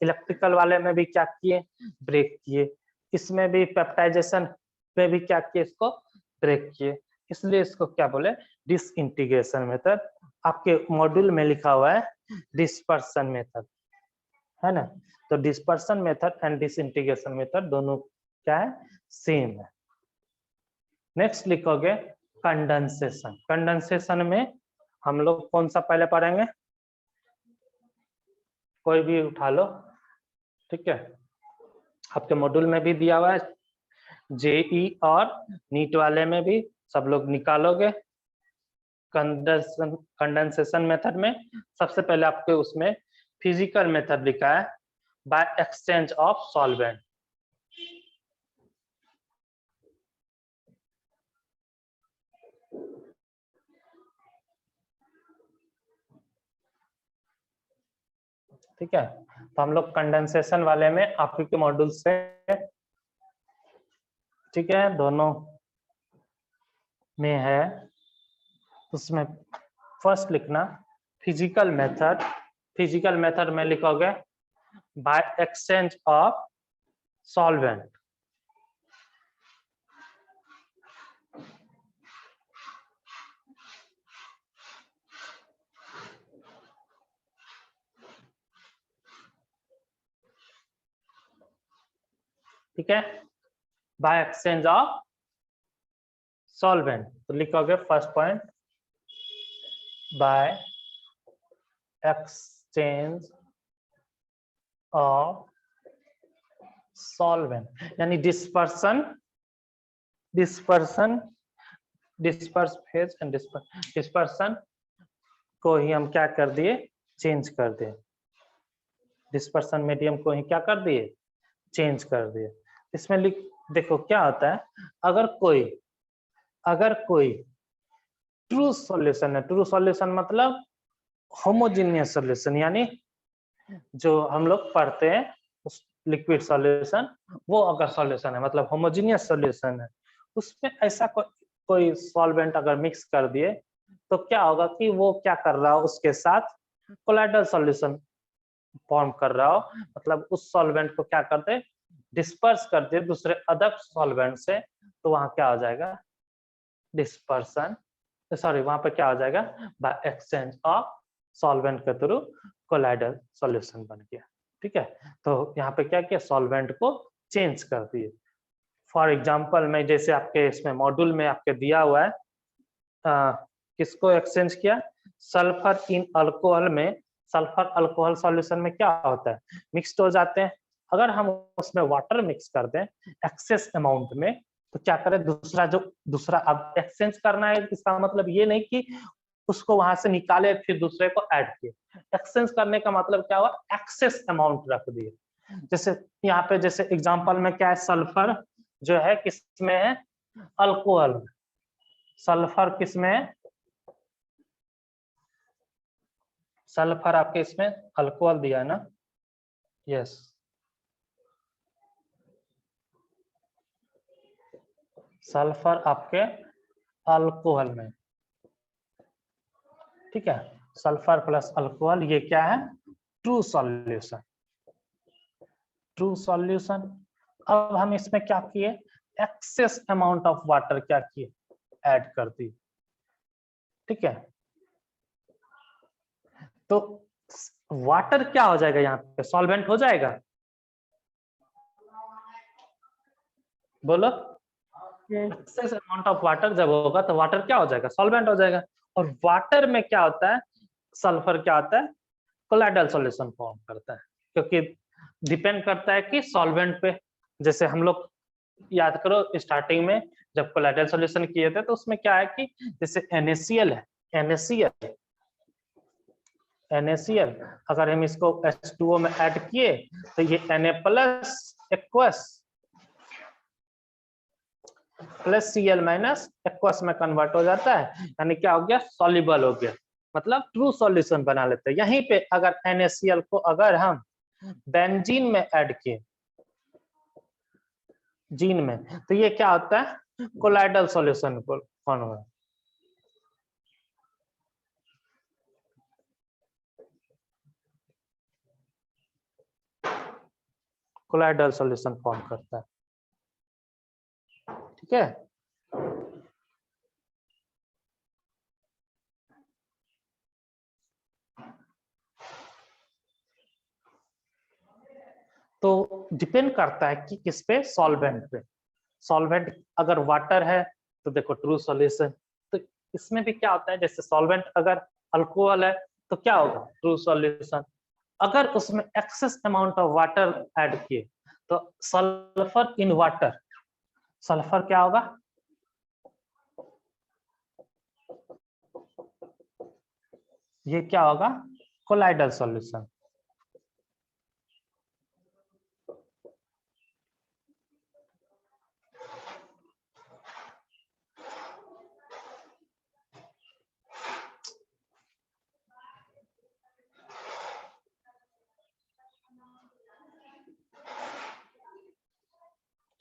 इलेक्ट्रिकल वाले में भी क्या किए, ब्रेक किए, इसमें भी पेप्टाइजेशन में भी क्या किए, इसको ब्रेक किए। इसलिए इसको क्या बोले, डिसइंटीग्रेशन मेथड। आपके मॉड्यूल में लिखा हुआ है डिस्पर्सन मेथड, है ना। तो dispersion method and disintegration method दोनों क्या है, सेम है। नेक्स्ट लिखोगे कंडेंसेशन। कंडेंसेशन में हम लोग कौन सा पहले पढ़ेंगे, कोई भी उठा लो, ठीक है। आपके मॉड्यूल में भी दिया हुआ है, जेई और नीट वाले में भी सब लोग निकालोगे। कंडेंसेशन मेथड में सबसे पहले आपके उसमें फिजिकल मेथड लिखा है, बाय एक्सचेंज ऑफ सॉल्वेंट। ठीक है, तो हम लोग कंडेंसेशन वाले में आपके मॉड्यूल से, ठीक है, दोनों में है, उसमें फर्स्ट लिखना फिजिकल मेथड। फिजिकल मेथड में लिखोगे बाय एक्सचेंज ऑफ सॉल्वेंट। ठीक है, बाय एक्सचेंज ऑफ सॉल्वेंट। तो लिखोगे first point, by exchange of solvent, यानी डिस्पर्स फेज एंड डिस्पर्सन को ही हम क्या कर दिए, चेंज कर दिए। डिस्पर्सन मीडियम को ही क्या कर दिए, चेंज कर दिए। इसमें देखो क्या होता है, अगर कोई ट्रू सॉल्यूशन है, ट्रू सॉल्यूशन मतलब होमोजीनियस सॉल्यूशन, यानी जो हम लोग पढ़ते हैं उस लिक्विड सॉल्यूशन, वो अगर सॉल्यूशन है मतलब होमोजीनियस सॉल्यूशन है, उसमें ऐसा कोई सॉल्वेंट अगर मिक्स कर दिए तो क्या होगा कि वो क्या कर रहा हो, उसके साथ कोलाइडल सॉल्यूशन फॉर्म कर रहा हो, मतलब उस सॉल्वेंट को क्या करते, डिस्पर्स कर दे दूसरे अदर सॉल्वेंट से, तो वहां क्या हो जाएगा, डिस्पर्सन, सॉरी वहां पे क्या हो जाएगा, बाय एक्सचेंज ऑफ सॉल्वेंट के थ्रू कोलाइडल सॉल्यूशन बन गया। ठीक है, तो यहाँ पे क्या किया, सॉल्वेंट को चेंज कर दिए। फॉर एग्जांपल में जैसे आपके इसमें मॉड्यूल में आपके दिया हुआ है, किसको एक्सचेंज किया, सल्फर इन अल्कोहल में। सल्फर अल्कोहल सॉल्यूशन में क्या होता है, मिक्स्ड हो जाते हैं। अगर हम उसमें वाटर मिक्स कर दें एक्सेस अमाउंट में, तो क्या करें, दूसरा अब एक्सचेंज करना है, इसका मतलब ये नहीं कि उसको वहां से निकाले फिर दूसरे को ऐड किए। एक्सचेंज करने का मतलब क्या हुआ, एक्सेस अमाउंट रख दिए। जैसे यहाँ पे जैसे एग्जांपल में क्या है, सल्फर जो है किसमें है, अल्कोहल में। सल्फर किसमें है, सल्फर आपके इसमें अल्कोहल दिया है ना, यस। सल्फर आपके अल्कोहल में, ठीक है, सल्फर प्लस अल्कोहल, ये क्या है, ट्रू सॉल्यूशन। True solution. अब हम इसमें क्या किए, एक्सेस अमाउंट ऑफ वाटर क्या किए, ऐड कर दी। ठीक है, तो वाटर क्या हो जाएगा, यहाँ पे सॉल्वेंट हो जाएगा, बोलो। एक्सेस अमाउंट ऑफ वाटर जब होगा तो वाटर क्या हो जाएगा, सॉल्वेंट हो जाएगा। और वाटर में क्या होता है, सल्फर क्या होता है, कोलाइडल सॉल्यूशन फॉर्म करता है, क्योंकि डिपेंड करता है कि सॉल्वेंट पे। जैसे हम लोग याद करो स्टार्टिंग में जब कोलाइडल सॉल्यूशन किए थे तो उसमें क्या है कि जैसे NaCl है, NaCl अगर हम इसको H2O में ऐड किए तो ये Na plus aqueous plus Cl minus aqueous में कन्वर्ट हो जाता है, यानी क्या हो गया, सॉल्युबल हो गया, मतलब ट्रू सॉल्यूशन बना लेते हैं। यहीं पे अगर NaCl को अगर हम बेंजीन में ऐड किए, जीन में, तो ये क्या होता है, कोलाइडल सॉल्यूशन को फॉर्म होगा। कोलाइडल सॉल्यूशन फॉर्म करता है, ठीक है। तो डिपेंड करता है कि किस पे, सॉल्वेंट पे। सॉल्वेंट अगर वाटर है तो देखो ट्रू सॉल्यूशन। तो इसमें भी क्या होता है, जैसे सॉल्वेंट अगर अल्कोहल है तो क्या होगा, ट्रू सॉल्यूशन। अगर उसमें excess amount of water add किए तो सल्फर इन वाटर, सल्फर क्या होगा, ये क्या होगा, कोलाइडल सॉल्यूशन।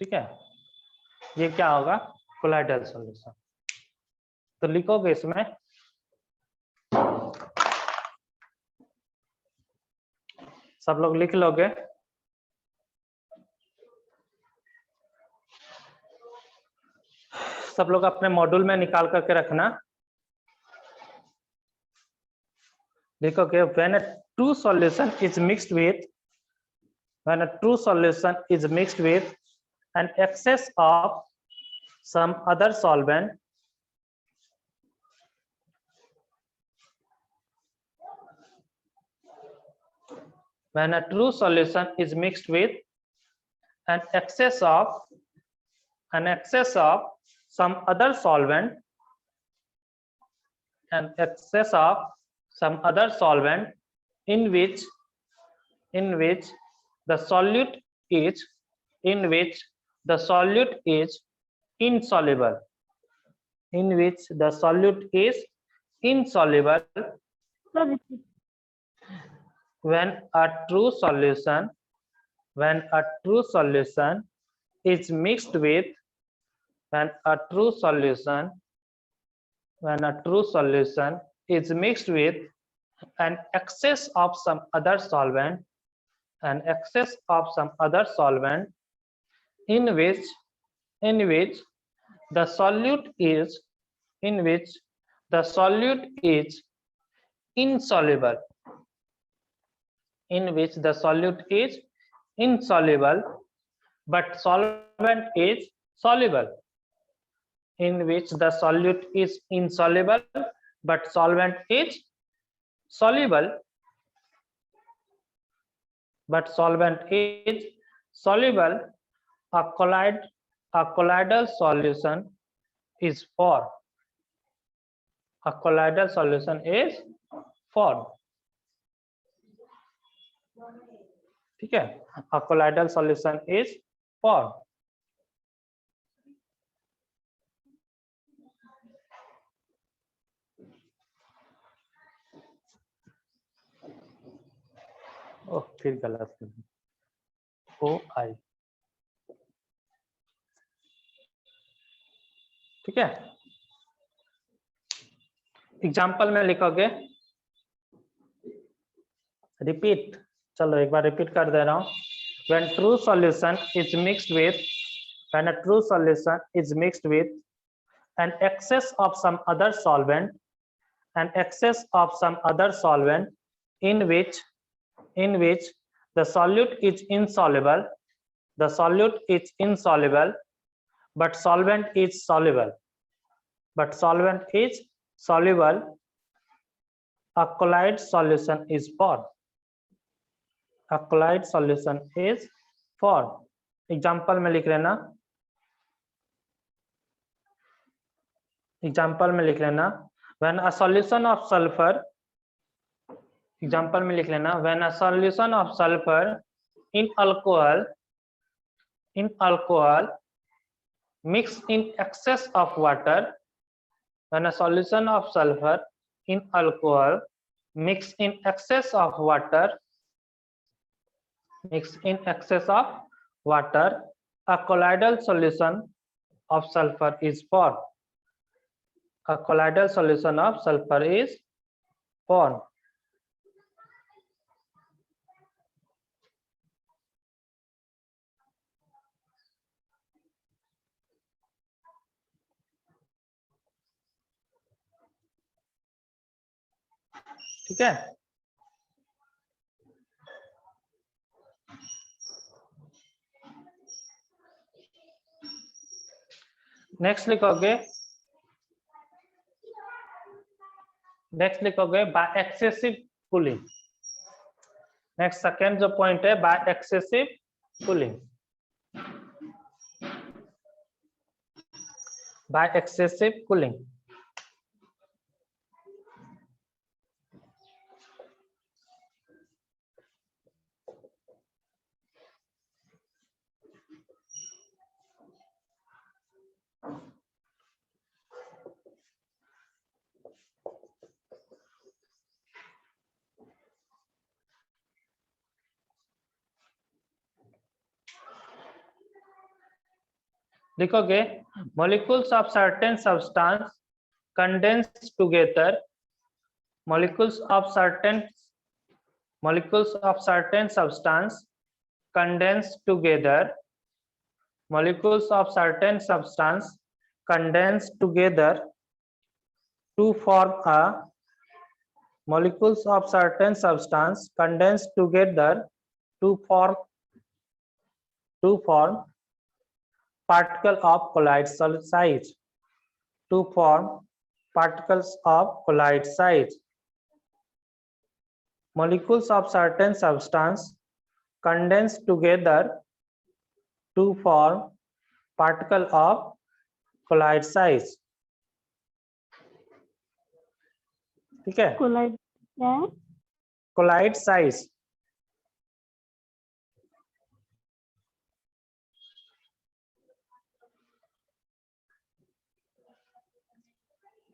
ठीक है, ये क्या होगा, कोलाइडल सॉल्यूशन। तो लिखोगे इसमें सब लोग लिख लोगे, सब लोग अपने मॉड्यूल में निकाल करके रखना। लिखोगे when a true solution is mixed with, when a true solution is mixed with an excess of some other solvent, when a true solution is mixed with an excess of some other solvent, an excess of some other solvent in which the solute is insoluble, when a true solution is mixed with an excess of some other solvent, in which the solute is insoluble, but solvent is soluble, in which the solute is insoluble but solvent is soluble, a colloidal solution is formed. A colloidal solution is formed. ठीक है, a colloidal solution is formed. ओह, फिर गलत OI, ठीक है। Example में लिखोगे, repeat, चलो एक बार रिपीट कर दे रहा हूं। when a true solution is mixed with an excess of some other solvent, in which the solute is insoluble, but solvent is soluble, a colloid solution is formed. A colloid solution is formed. Example में लिख लेना, example में लिख लेना, when a solution of sulphur, example में लिख लेना, when a solution of sulphur in alcohol mix in excess of water, when a solution of sulfur in alcohol mix in excess of water, a colloidal solution of sulfur is formed. A colloidal solution of sulfur is formed. ठीक है, next लिखोगे by excessive cooling. Next second जो point है, by excessive cooling, by excessive cooling. लिखोगे molecules of certain substance condense together, molecules of certain substance condense together, molecules of certain substance condense together to form a, molecules of certain substance condense together to form particle of colloid size, to form particles of colloid size. Molecules of certain substance condense together to form particle of colloid size. ठीक है, collide क्या है? colloid size,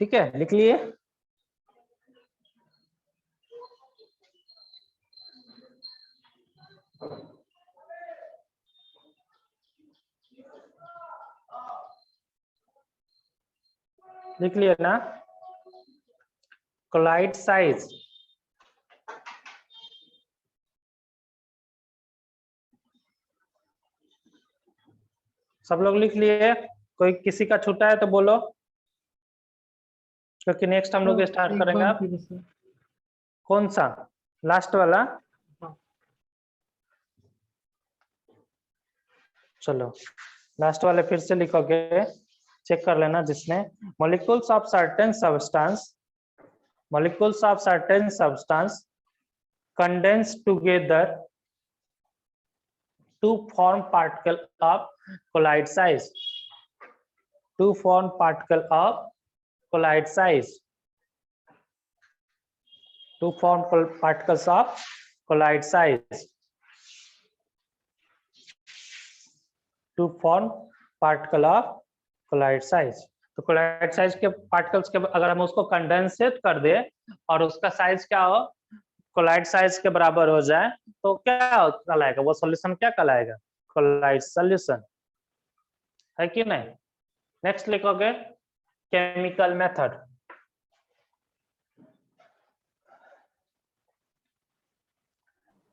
ठीक है, लिख लिए। लिख लिया ना, colloid size, सब लोग लिख लिए? कोई किसी का छूटा है तो बोलो, क्योंकि नेक्स्ट हम लोग स्टार्ट करेंगे। आप कौन सा? लास्ट वाला? चलो लास्ट वाले फिर से लिखोगे, चेक कर लेना जिसने। molecules of certain substance condense together to form particle of colloid size, to form particle of colloid size, to form particles of colloid size, to form particle of colloid size। तो colloid size के particles के अगर हम उसको condensate कर दे और उसका size क्या हो, colloid size के बराबर हो जाए, तो क्या कहलाएगा वो सॉल्यूशन? क्या कहलाएगा? colloid solution, है कि नहीं? नेक्स्ट लिखोगे केमिकल मेथड।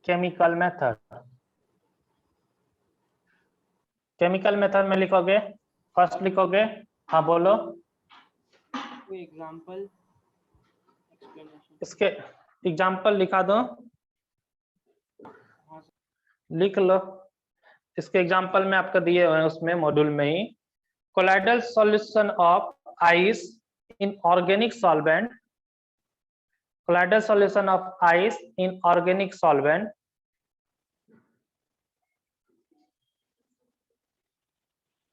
केमिकल मेथड में लिखोगे, फर्स्ट लिखोगे, हाँ बोलो। कोई एग्जांपल एक्सप्लेनेशन? इसके एग्जांपल लिखा दो, लिख लो। इसके एग्जांपल में आपका दिए हुए हैं उसमें मॉड्यूल में ही। Colloidal solution of ice in organic solvent, colloidal solution of ice in organic solvent,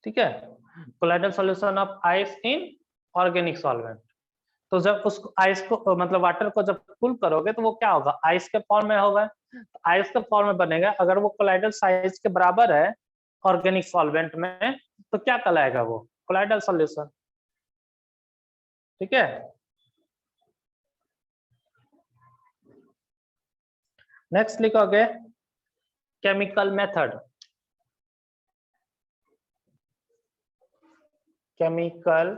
ठीक है, colloidal solution of ice in organic solvent. तो जब उसको आइस को मतलब वाटर को जब कूल करोगे तो वो क्या होगा, आइस के फॉर्म में होगा। तो आइस के फॉर्म में बनेगा, अगर वो कोलाइडल साइज के बराबर है ऑर्गेनिक सॉल्वेंट में, तो क्या कहलाएगा वो, कोलाइडल सॉल्यूशन। ठीक है। नेक्स्ट लिखोगे केमिकल मेथड। केमिकल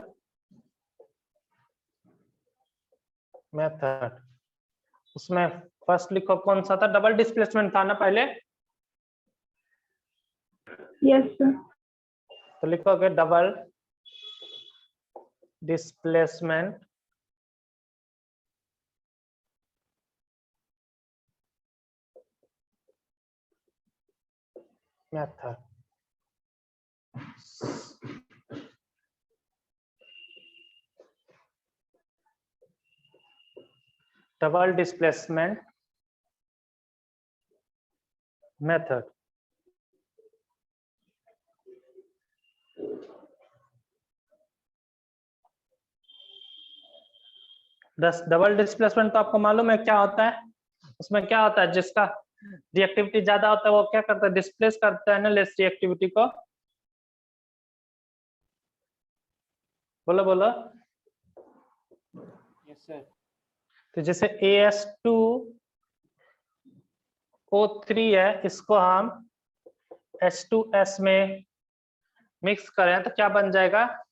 मेथड, उसमें फर्स्ट लिखो कौन सा था, डबल डिस्प्लेसमेंट था ना पहले, यस सर। तो लिखोगे double displacement method. Double displacement method. Double displacement तो आपको मालूम है क्या होता है, उसमें क्या होता है, जिसका रिएक्टिविटी ज्यादा होता है वो क्या करता है, डिस्प्लेस करता है ना लेस रिएक्टिविटी को। बोलो बोलो। Yes sir. तो जैसे AS2O3 है, इसको हम H2S में मिक्स करें तो क्या बन जाएगा,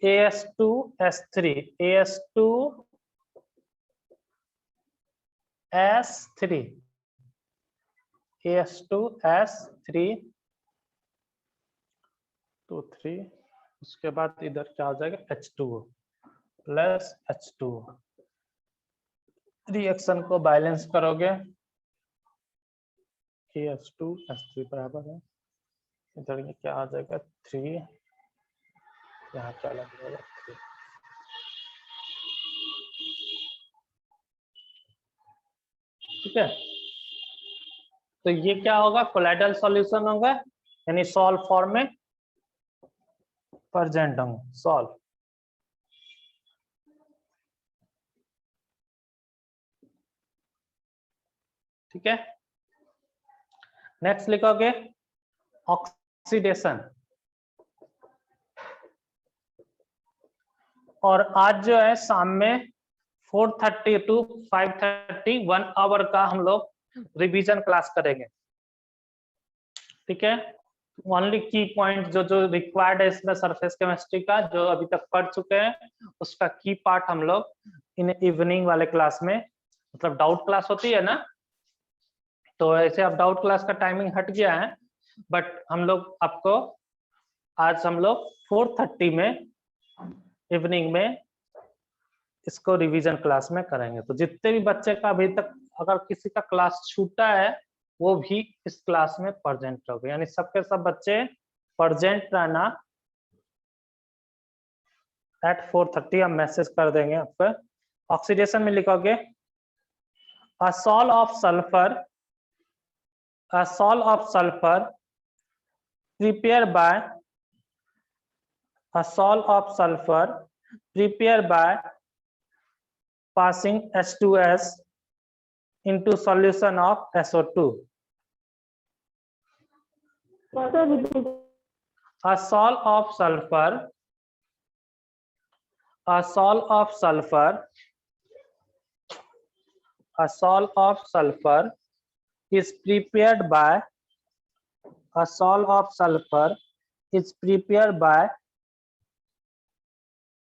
AS2S3। AS2S3 AS2S3 2 3, उसके बाद इधर क्या हो जाएगा, H2O प्लस H2O। रिएक्शन को बैलेंस करोगे, AS2S3 बराबर है, इधर ये क्या आ जाएगा 3, यहाँ क्या लग जाएगा 3। ठीक है। तो ये क्या होगा, कोलाइडल सॉल्यूशन होगा, यानी सॉल्व फॉर्म में प्रेजेंट होंगे, सॉल्व। ठीक है। नेक्स्ट लिखोगे ऑक्सीडेशन। और आज जो है शाम में 4:30 to 5:30 1 आवर का हम लोग रिवीजन क्लास करेंगे। ठीक है। ओनली की पॉइंट जो जो रिक्वायर्ड है इसमें सरफेस केमिस्ट्री का, जो अभी तक पढ़ चुके हैं, उसका की पार्ट हम लोग इन इवनिंग वाले क्लास में, मतलब डाउट क्लास होती है ना, तो ऐसे अब डाउट क्लास का टाइमिंग हट गया है, बट हम लोग आपको आज हम लोग 4:30 में इवनिंग में इसको रिवीजन क्लास में करेंगे। तो जितने भी बच्चे का अभी तक अगर किसी का क्लास छूटा है वो भी इस क्लास में प्रेजेंट रहोगे, यानी सबके सब बच्चे प्रेजेंट रहना एट 4:30। हम मैसेज कर देंगे आपको। ऑक्सीडेशन में लिखोगे a salt of sulphur, a salt of sulfur prepared by a salt of sulfur prepared by passing H2S into solution of SO2. Sir repeat. A salt of sulfur, a salt of sulfur, a salt of sulfur is prepared by, a salt of sulfur is prepared by,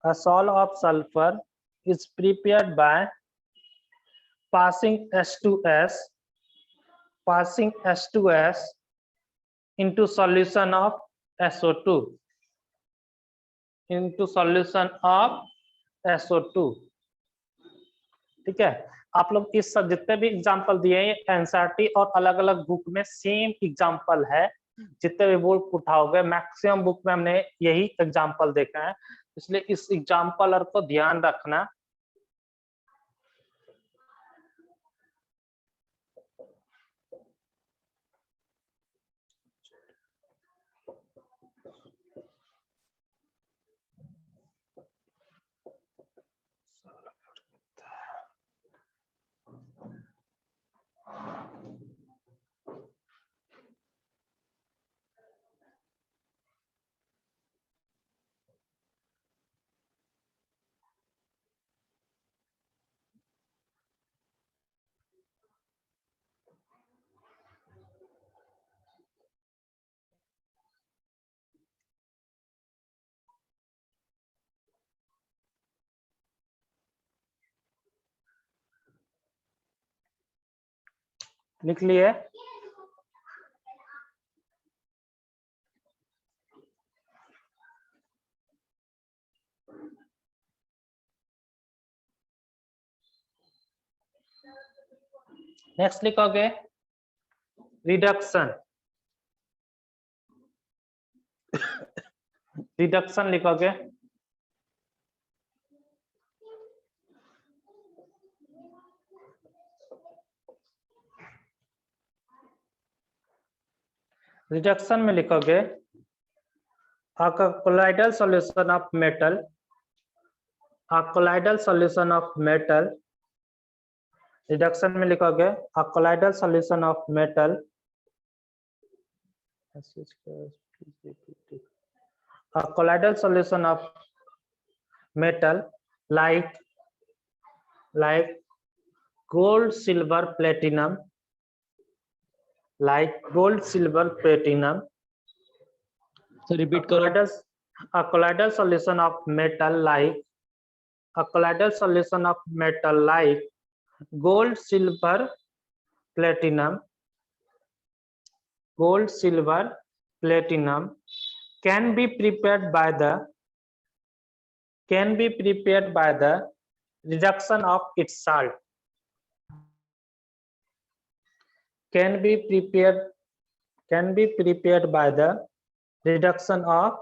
a salt of sulfur is prepared by passing H2S, passing H2S into solution of SO2, into solution of SO2। ठीक है। आप लोग इस सब जितने भी example दिए हैं एनसीईआरटी और अलग अलग बुक में सेम एग्जांपल है, जितने भी बुक उठाओगे मैक्सिमम बुक में हमने यही एग्जांपल देखा है, इसलिए इस एग्जांपल को ध्यान रखना। लिख लिए? नेक्स्ट लिखोगे रिडक्शन। रिडक्शन लिखोगे रिडक्शन में लिखोगे a colloidal solution of metal, a colloidal solution of metal, reduction में लिखोगे a colloidal solution of metal, a colloidal solution of metal like gold, silver, platinum, like gold, silver, platinum. Sir repeat करो। A colloidal solution of metal like a colloidal solution of metal like gold, silver, platinum, gold, silver, platinum can be prepared by the reduction of its salt. Can be prepared by the reduction of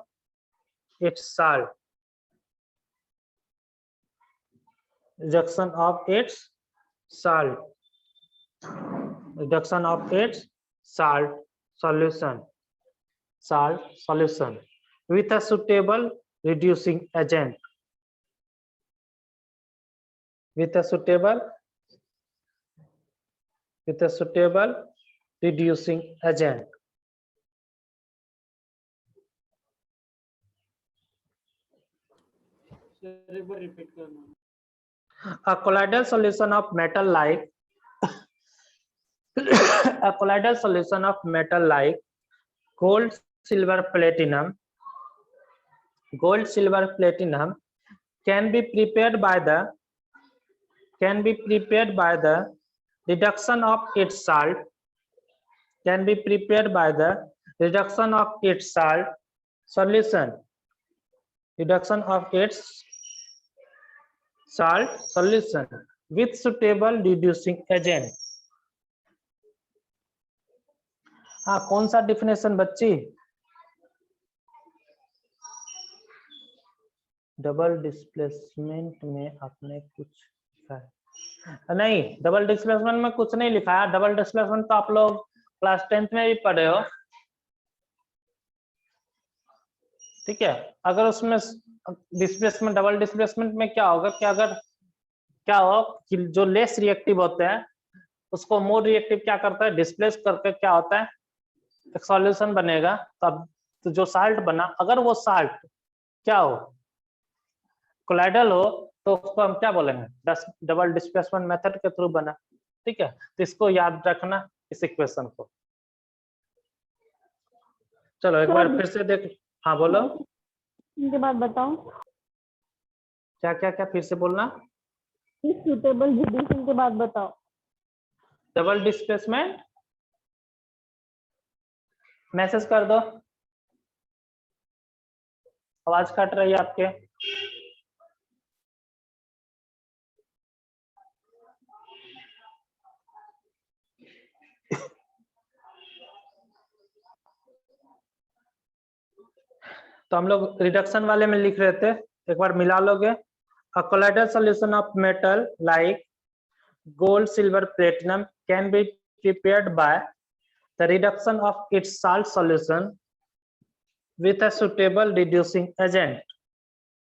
its salt. Reduction of its salt. Reduction of its salt solution. Salt solution with a suitable reducing agent. With a suitable reducing agent. Sir एक बार repeat करना। A colloidal solution of metal like a colloidal solution of metal like gold, silver, platinum can be prepared by the reduction of its salt. Can be prepared by the reduction of its salt solution. Reduction of its salt solution with suitable reducing agent. हाँ, कौन सा definition बच्ची? Double displacement में आपने कुछ लिखा है? नहीं, डबल डिस्प्लेसमेंट में कुछ नहीं लिखा है। डबल डिस्प्लेसमेंट तो आप लोग क्लास 10th में भी पढ़े हो, ठीक है। अगर उसमें डिस्प्लेसमेंट, डबल डिस्प्लेसमेंट में क्या होगा कि अगर क्या हो कि जो लेस रिएक्टिव होते हैं उसको मोर रिएक्टिव क्या करता है, डिस्प्लेस करके क्या होता है, एक सॉल्यूशन बनेगा। तब तो जो साल्ट बना, अगर वो साल्ट क्या हो, कोलाइडल हो, तो उसको हम क्या बोलेंगे, डबल डिस्प्लेसमेंट मेथड के थ्रू बना, ठीक है। तो इसको याद रखना, इस इक्वेशन को। चलो एक बार फिर से देख। हाँ बोलो, इनके बाद बताओ। क्या क्या क्या फिर से बोलना। इस सुटेबल रिड्यूसिंग के बाद बताओ। डबल डिस्प्लेसमेंट मैसेज कर दो, आवाज कट रही है आपके। तो हम लोग रिडक्शन वाले में लिख रहे थे, एक बार मिला लोगे। A colloidal solution of metal like gold, silver, platinum can be prepared by the reduction of its salt solution with a suitable reducing agent,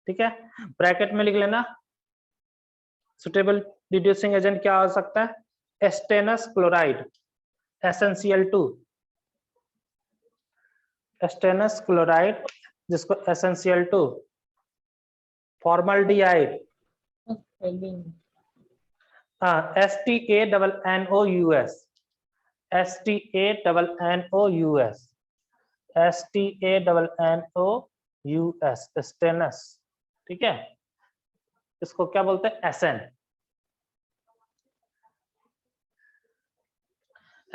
ठीक है। ब्रैकेट में लिख लेना। सुटेबल रिड्यूसिंग एजेंट क्या हो सकता है, stannous chloride, SnCl2, stannous chloride जिसको SnCl2, formaldehyde, STANNOUS, STANNOUS, stannous, ठीक है। इसको क्या बोलते हैं, SN।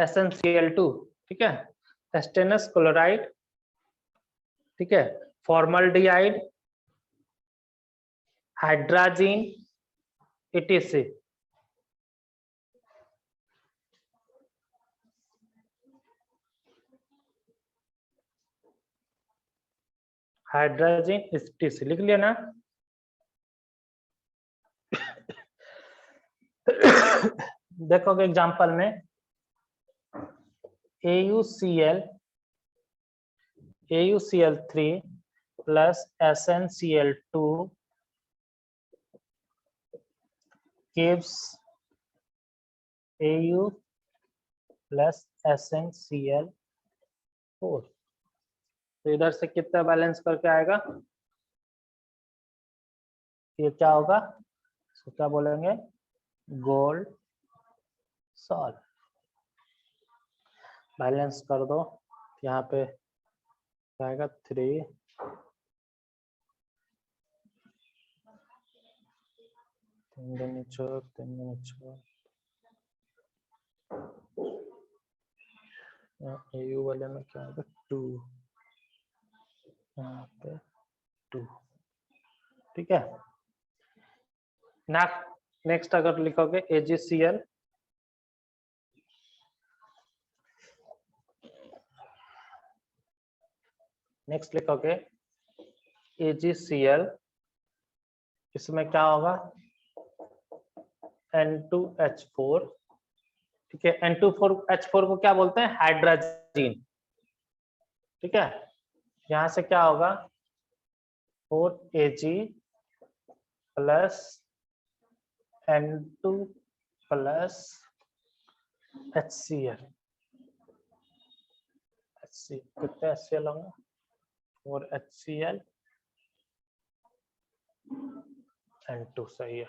SnCl2, ठीक है, स्टेनस क्लोराइड, ठीक है, formaldehyde, hydrazine, etc. Hydrogen etc. लिख लिया ना। देखोगे एग्जांपल में AuCl3 plus SnCl2 gives Au plus SnCl4। तो इधर से कितना बैलेंस करके आएगा, ये क्या होगा, इसको क्या बोलेंगे, गोल्ड सॉल्ट। बैलेंस कर दो, यहाँ पे आएगा 3 3 AU वाले में क्या आएगा 2, यहाँ पे 2, ठीक है। नेक्स्ट अगर लिखोगे AgCl, नेक्स्ट लिखोगे AgCl, इसमें क्या होगा N2H4, ठीक है। N2H4 को क्या बोलते हैं, हाइड्रोजन, ठीक है। यहां से क्या होगा 4Ag plus N2 plus HCl, कितने HCl होंगे 4HCl N2, सही है,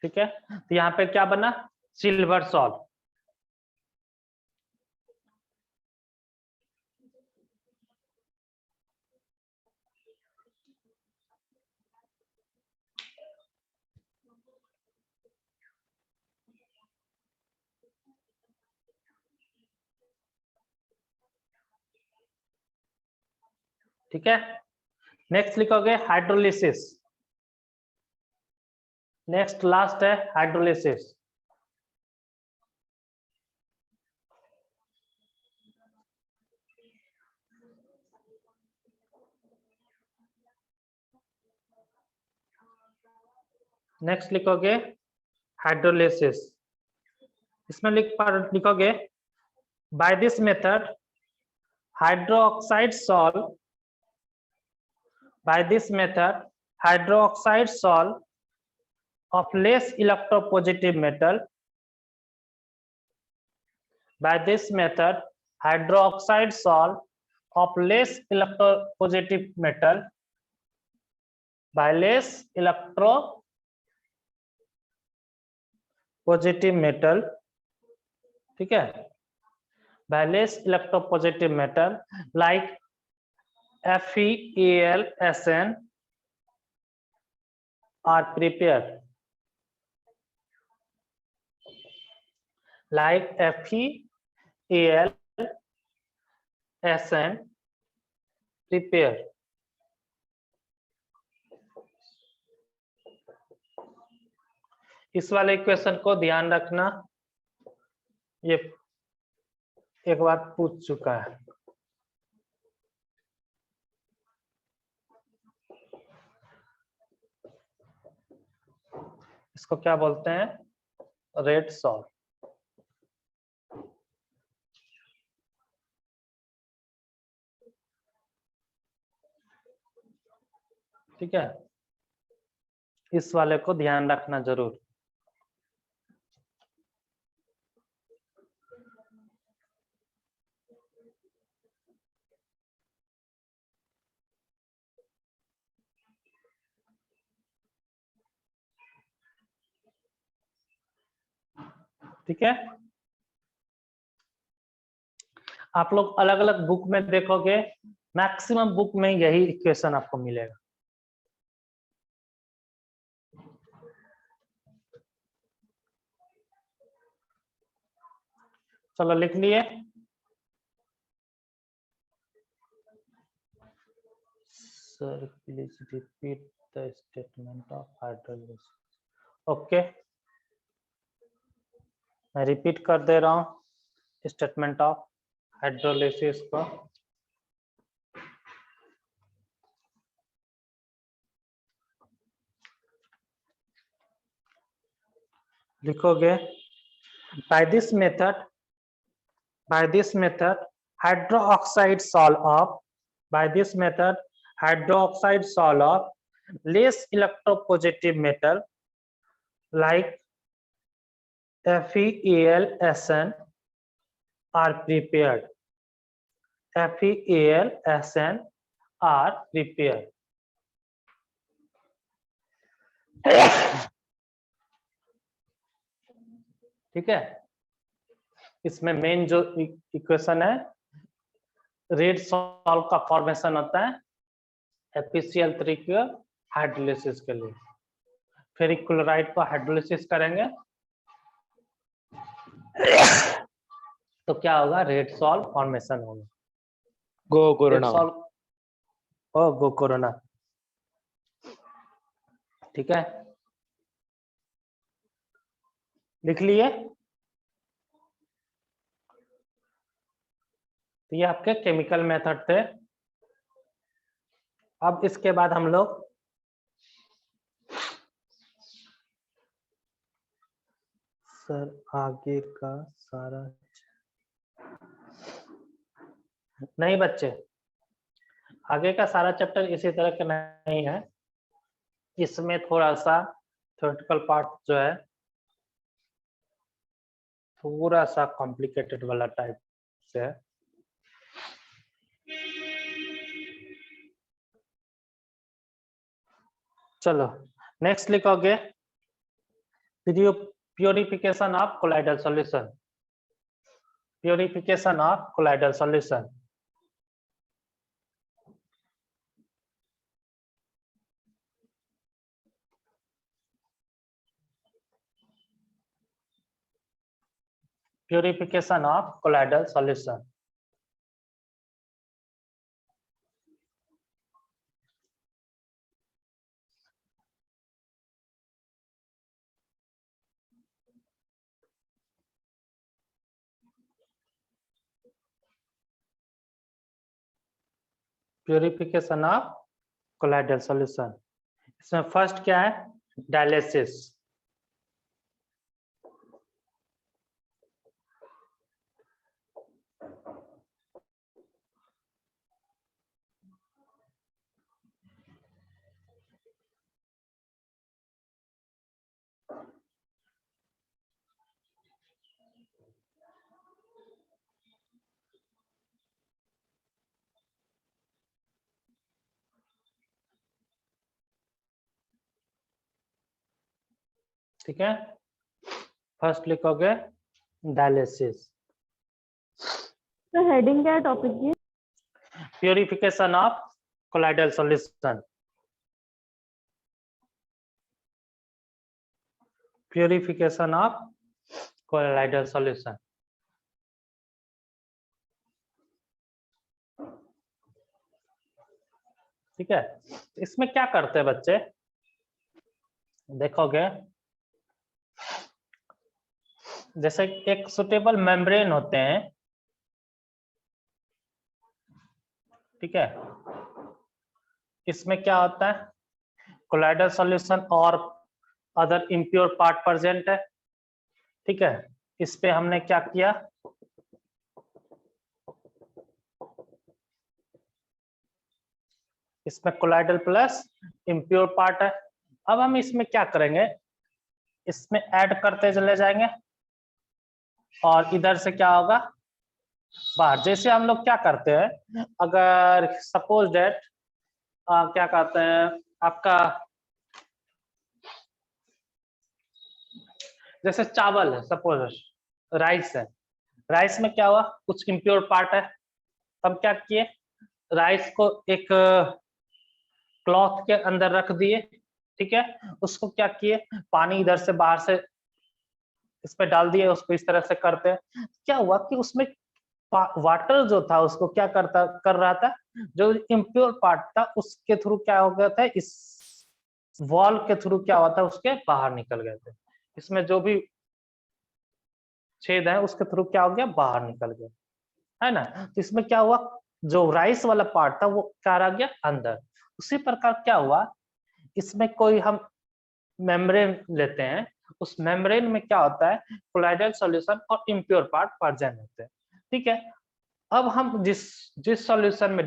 ठीक है। तो यहाँ पे क्या बना, सिल्वर सॉल्ट। ठीक है। नेक्स्ट लिखोगे हाइड्रोलिसिस, नेक्स्ट लास्ट है हाइड्रोलिसिस। नेक्स्ट लिखोगे हाइड्रोलिसिस, इसमें लिखोगे by this method hydroxide solve, by this method hydroxide salt of less electropositive metal, by this method hydroxide salt of less electropositive metal, by less electropositive metal, ठीक है, by less electropositive metal like FeAlSN are prepared, like FeAlSN prepare। इस वाले equation को ध्यान रखना, ये एक बार पूछ चुका है। इसको क्या बोलते हैं, रेड सॉल्ट। ठीक है, इस वाले को ध्यान रखना जरूर। ठीक है, आप लोग अलग अलग बुक में देखोगे, मैक्सिमम बुक में यही इक्वेशन आपको मिलेगा। चलो लिख लिए। Sir please repeat the statement of hydrolysis. Okay, मैं रिपीट कर दे रहा हूँ स्टेटमेंट ऑफ हाइड्रोलिसिस को। लिखोगे by this method hydroxide solve of less electropositive metal like FeAlSN are prepared. FeAlSN are prepared. ठीक है, इसमें मेन जो इक्वेशन है, रेड सॉल्ट का फॉर्मेशन होता है FeCl3 के हाइड्रोलिसिस के लिए। फेरिक क्लोराइड को हाइड्रोलिसिस करेंगे तो क्या होगा, रेड सॉल्ट फॉर्मेशन होगा। गो कोरोना। गो कोरोना। ठीक है, लिख लिए। तो ये आपके केमिकल मेथड थे। अब इसके बाद हम लोग सर आगे का सारा नहीं बच्चे, आगे का सारा चैप्टर इसी तरह का नहीं है। इसमें थोड़ा सा थ्योरेटिकल पार्ट जो है थोड़ा सा कॉम्प्लिकेटेड वाला टाइप से है। चलो नेक्स्ट लिखोगे purification of colloidal solution. Purification of colloidal solution. Purification of colloidal solution. Purification of colloidal solution. इसमें फर्स्ट क्या है, डायलिसिस। ठीक है, फर्स्ट लिखोगे डायलिसिस। तो हेडिंग क्या है टॉपिक की? Purification of colloidal solution. Purification of colloidal solution. ठीक है, इसमें क्या करते हैं बच्चे, देखोगे जैसे एक सुटेबल मेम्ब्रेन होते हैं। ठीक है, इसमें क्या होता है, कोलाइडल सॉल्यूशन और अदर इम्प्योर पार्ट प्रेजेंट है। ठीक है, इस पे हमने क्या किया, इसमें कोलाइडल प्लस इम्प्योर पार्ट है। अब हम इसमें क्या करेंगे, इसमें ऐड करते चले जाएंगे और इधर से क्या होगा, बाहर। जैसे हम लोग क्या करते हैं, अगर सपोज डेट क्या कहते हैं आपका, जैसे चावल है, सपोज राइस है, राइस में क्या हुआ, कुछ इम्प्योर पार्ट है। तब क्या किए, राइस को एक क्लॉथ के अंदर रख दिए। ठीक है, उसको क्या किए, पानी इधर से बाहर से इस पे डाल दिए, उसको इस तरह से करते हैं। क्या हुआ कि उसमें वाटर जो था उसको क्या कर रहा था, जो इम्प्योर पार्ट था उसके थ्रू क्या हो गया था, इस वॉल के थ्रू क्या हुआ था, उसके बाहर निकल गए थे। इसमें जो भी छेद है उसके थ्रू क्या हो गया, बाहर निकल गया, है ना। तो इसमें क्या हुआ, जो राइस वाला पार्ट था वो क्या रह गया अंदर। उसी प्रकार क्या हुआ, इसमें कोई हम मेम्ब्रेन लेते हैं, उस मेम्ब्रेन में क्या होता है, कोलाइडल सॉल्यूशन और इम्प्योर पार्ट प्रेजेंट होते हैं। ठीक है, अब हम जिस सॉल्यूशन में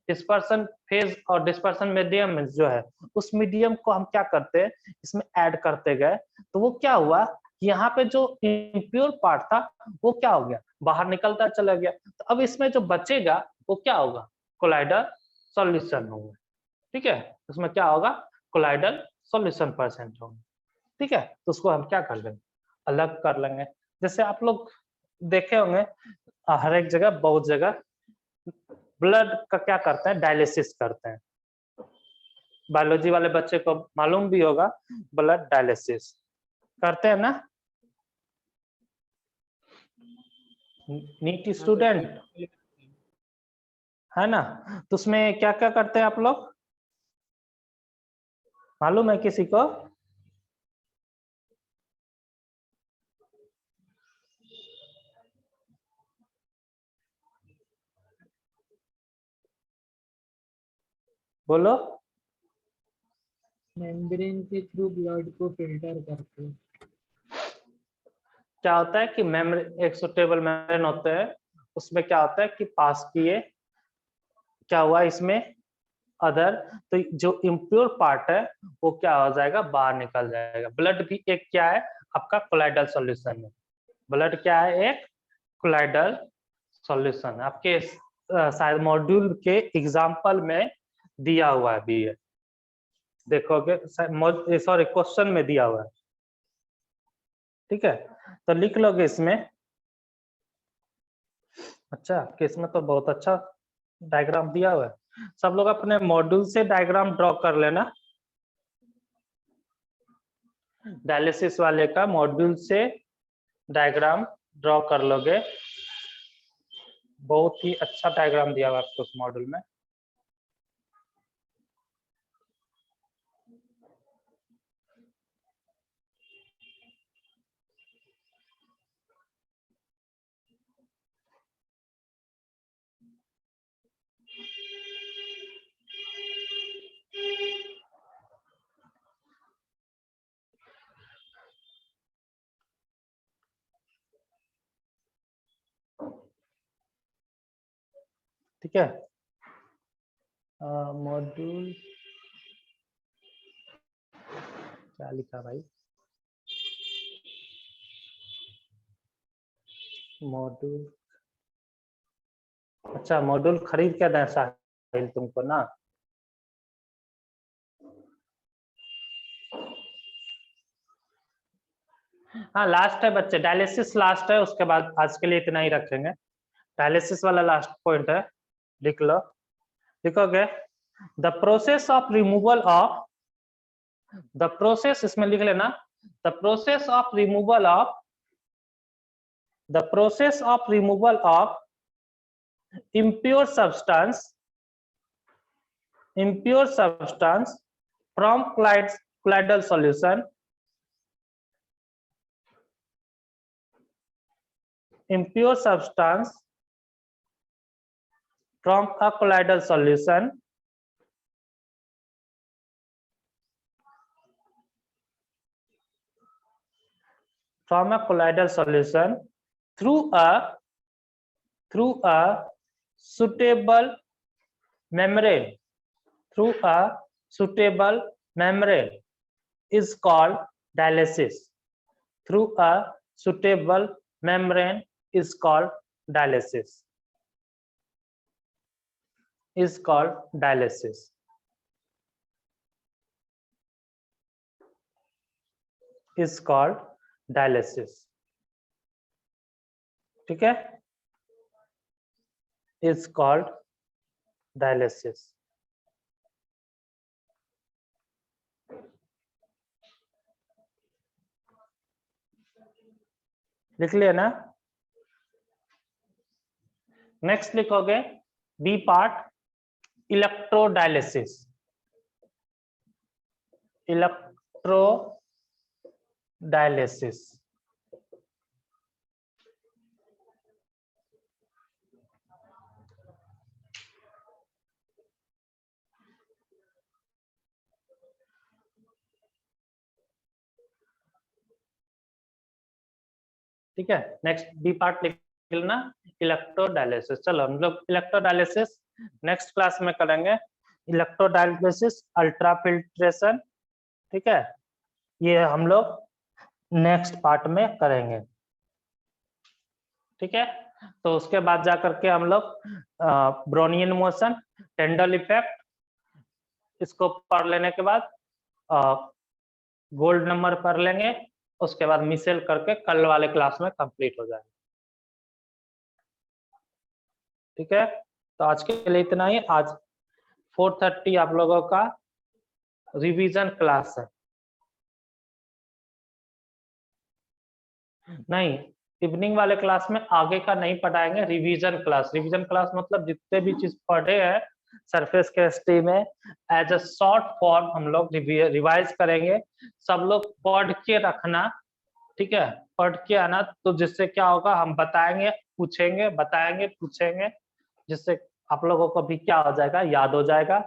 डिस्पर्सन फेज और डिस्पर्सन मीडियम में जो है, उस मीडियम को हम क्या करते हैं, इसमें ऐड करते गए, तो वो क्या हुआ, यहाँ पे जो इम्प्योर पार्ट था वो क्या हो गया, बाहर निकलता चला गया। तो अब इसमें जो बचेगा वो क्या होगा, कोलाइडल सॉल्यूशन होगा। ठीक है, उसमें क्या होगा, कोलाइडल सॉल्यूशन परसेंट होगा। ठीक है, तो उसको हम क्या कर लेंगे, अलग कर लेंगे। जैसे आप लोग देखे होंगे हर एक जगह, बहुत जगह ब्लड का क्या करते हैं, डायलिसिस करते हैं। बायोलॉजी वाले बच्चे को मालूम भी होगा, ब्लड डायलिसिस करते हैं ना, नीट स्टूडेंट है ना। तो उसमें क्या क्या करते हैं आप लोग, मालूम है किसी को? बोलो। मेम्ब्रेन के थ्रू ब्लड को फिल्टर करते हैं। क्या होता है कि मेम्ब्रेन, एक सुटेबल मेम्ब्रेन होते हैं, उसमें क्या होता है कि पास किए, क्या हुआ इसमें अदर, तो जो इम्प्योर पार्ट है वो क्या हो जाएगा, बाहर निकल जाएगा। ब्लड भी एक क्या है आपका, कोलाइडल सॉल्यूशन है। ब्लड क्या है, एक कोलाइडल सॉल्यूशन। आपके शायद मॉड्यूल के एग्जाम्पल में दिया हुआ है भी है, देखोगे, सॉरी क्वेश्चन में दिया हुआ है। ठीक है, तो लिख लोगे इसमें। अच्छा, कि इसमें तो बहुत अच्छा डायग्राम दिया हुआ है, सब लोग अपने मॉड्यूल से डायग्राम ड्रॉ कर लेना। डायलिसिस वाले का मॉड्यूल से डायग्राम ड्रॉ कर लोगे, बहुत ही अच्छा डायग्राम दिया हुआ है आपको उस मॉड्यूल में। ठीक है, मॉड्यूल क्या लिखा भाई, मॉड्यूल, अच्छा मॉड्यूल खरीद के दें साहिल तुमको ना। हाँ लास्ट है बच्चे, डायलिसिस लास्ट है, उसके बाद आज के लिए इतना ही रखेंगे। डायलिसिस वाला लास्ट पॉइंट है, लिख लो। लिखोगे, the process of removal of, the process इसमें लिख लेना, the process of removal of, the process of removal of impure substance from colloidal solution, impure substance from a colloidal solution through a suitable membrane, through a suitable membrane is called dialysis. Through a suitable membrane is called dialysis. Is called dialysis. Is called dialysis. ठीक है, is called dialysis. लिख लिया ना। Next लिखोगे B part electrodialysis. Electrodialysis ठीक है। Next B part लिख लेना इलेक्ट्रोडायलिसिस। चलो हम लोग इलेक्ट्रोडायलिसिस नेक्स्ट क्लास में करेंगे। इलेक्ट्रोडायलिसिस अल्ट्रा फिल्ट्रेशन ठीक है, ये हम लोग नेक्स्ट पार्ट में करेंगे ठीक है। तो उसके बाद जाकर के हम लोग ब्रोनियन मोशन, टेंडल इफेक्ट इसको पढ़ लेने के बाद गोल्ड नंबर पढ़ लेंगे। उसके बाद मिसेल करके कल वाले क्लास में कंप्लीट हो जाएगा ठीक है। तो आज के लिए इतना ही। आज 4:30 आप लोगों का रिवीजन क्लास है। नहीं, इवनिंग वाले क्लास में आगे का नहीं पढ़ाएंगे, रिवीजन क्लास। रिवीजन क्लास मतलब जितने भी चीज पढ़े हैं सरफेस केमिस्ट्री में एज अ शॉर्ट फॉर्म हम लोग रिवाइज करेंगे। सब लोग पढ़ के रखना ठीक है, पढ़ के आना। तो जिससे क्या होगा, हम बताएंगे पूछेंगे, बताएंगे पूछेंगे, जिससे आप लोगों को भी क्या हो जाएगा, याद हो जाएगा।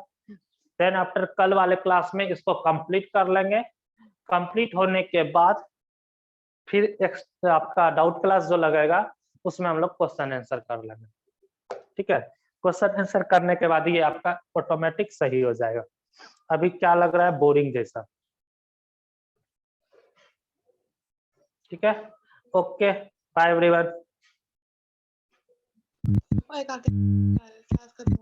देन आफ्टर कल वाले क्लास में इसको कंप्लीट कर लेंगे। कंप्लीट होने के बाद फिर आपका डाउट क्लास जो लगेगा उसमें हम लोग क्वेश्चन आंसर कर लेंगे ठीक है। क्वेश्चन आंसर करने के बाद ये आपका ऑटोमेटिक सही हो जाएगा। अभी क्या लग रहा है, बोरिंग जैसा ठीक है। Okay, bye everyone.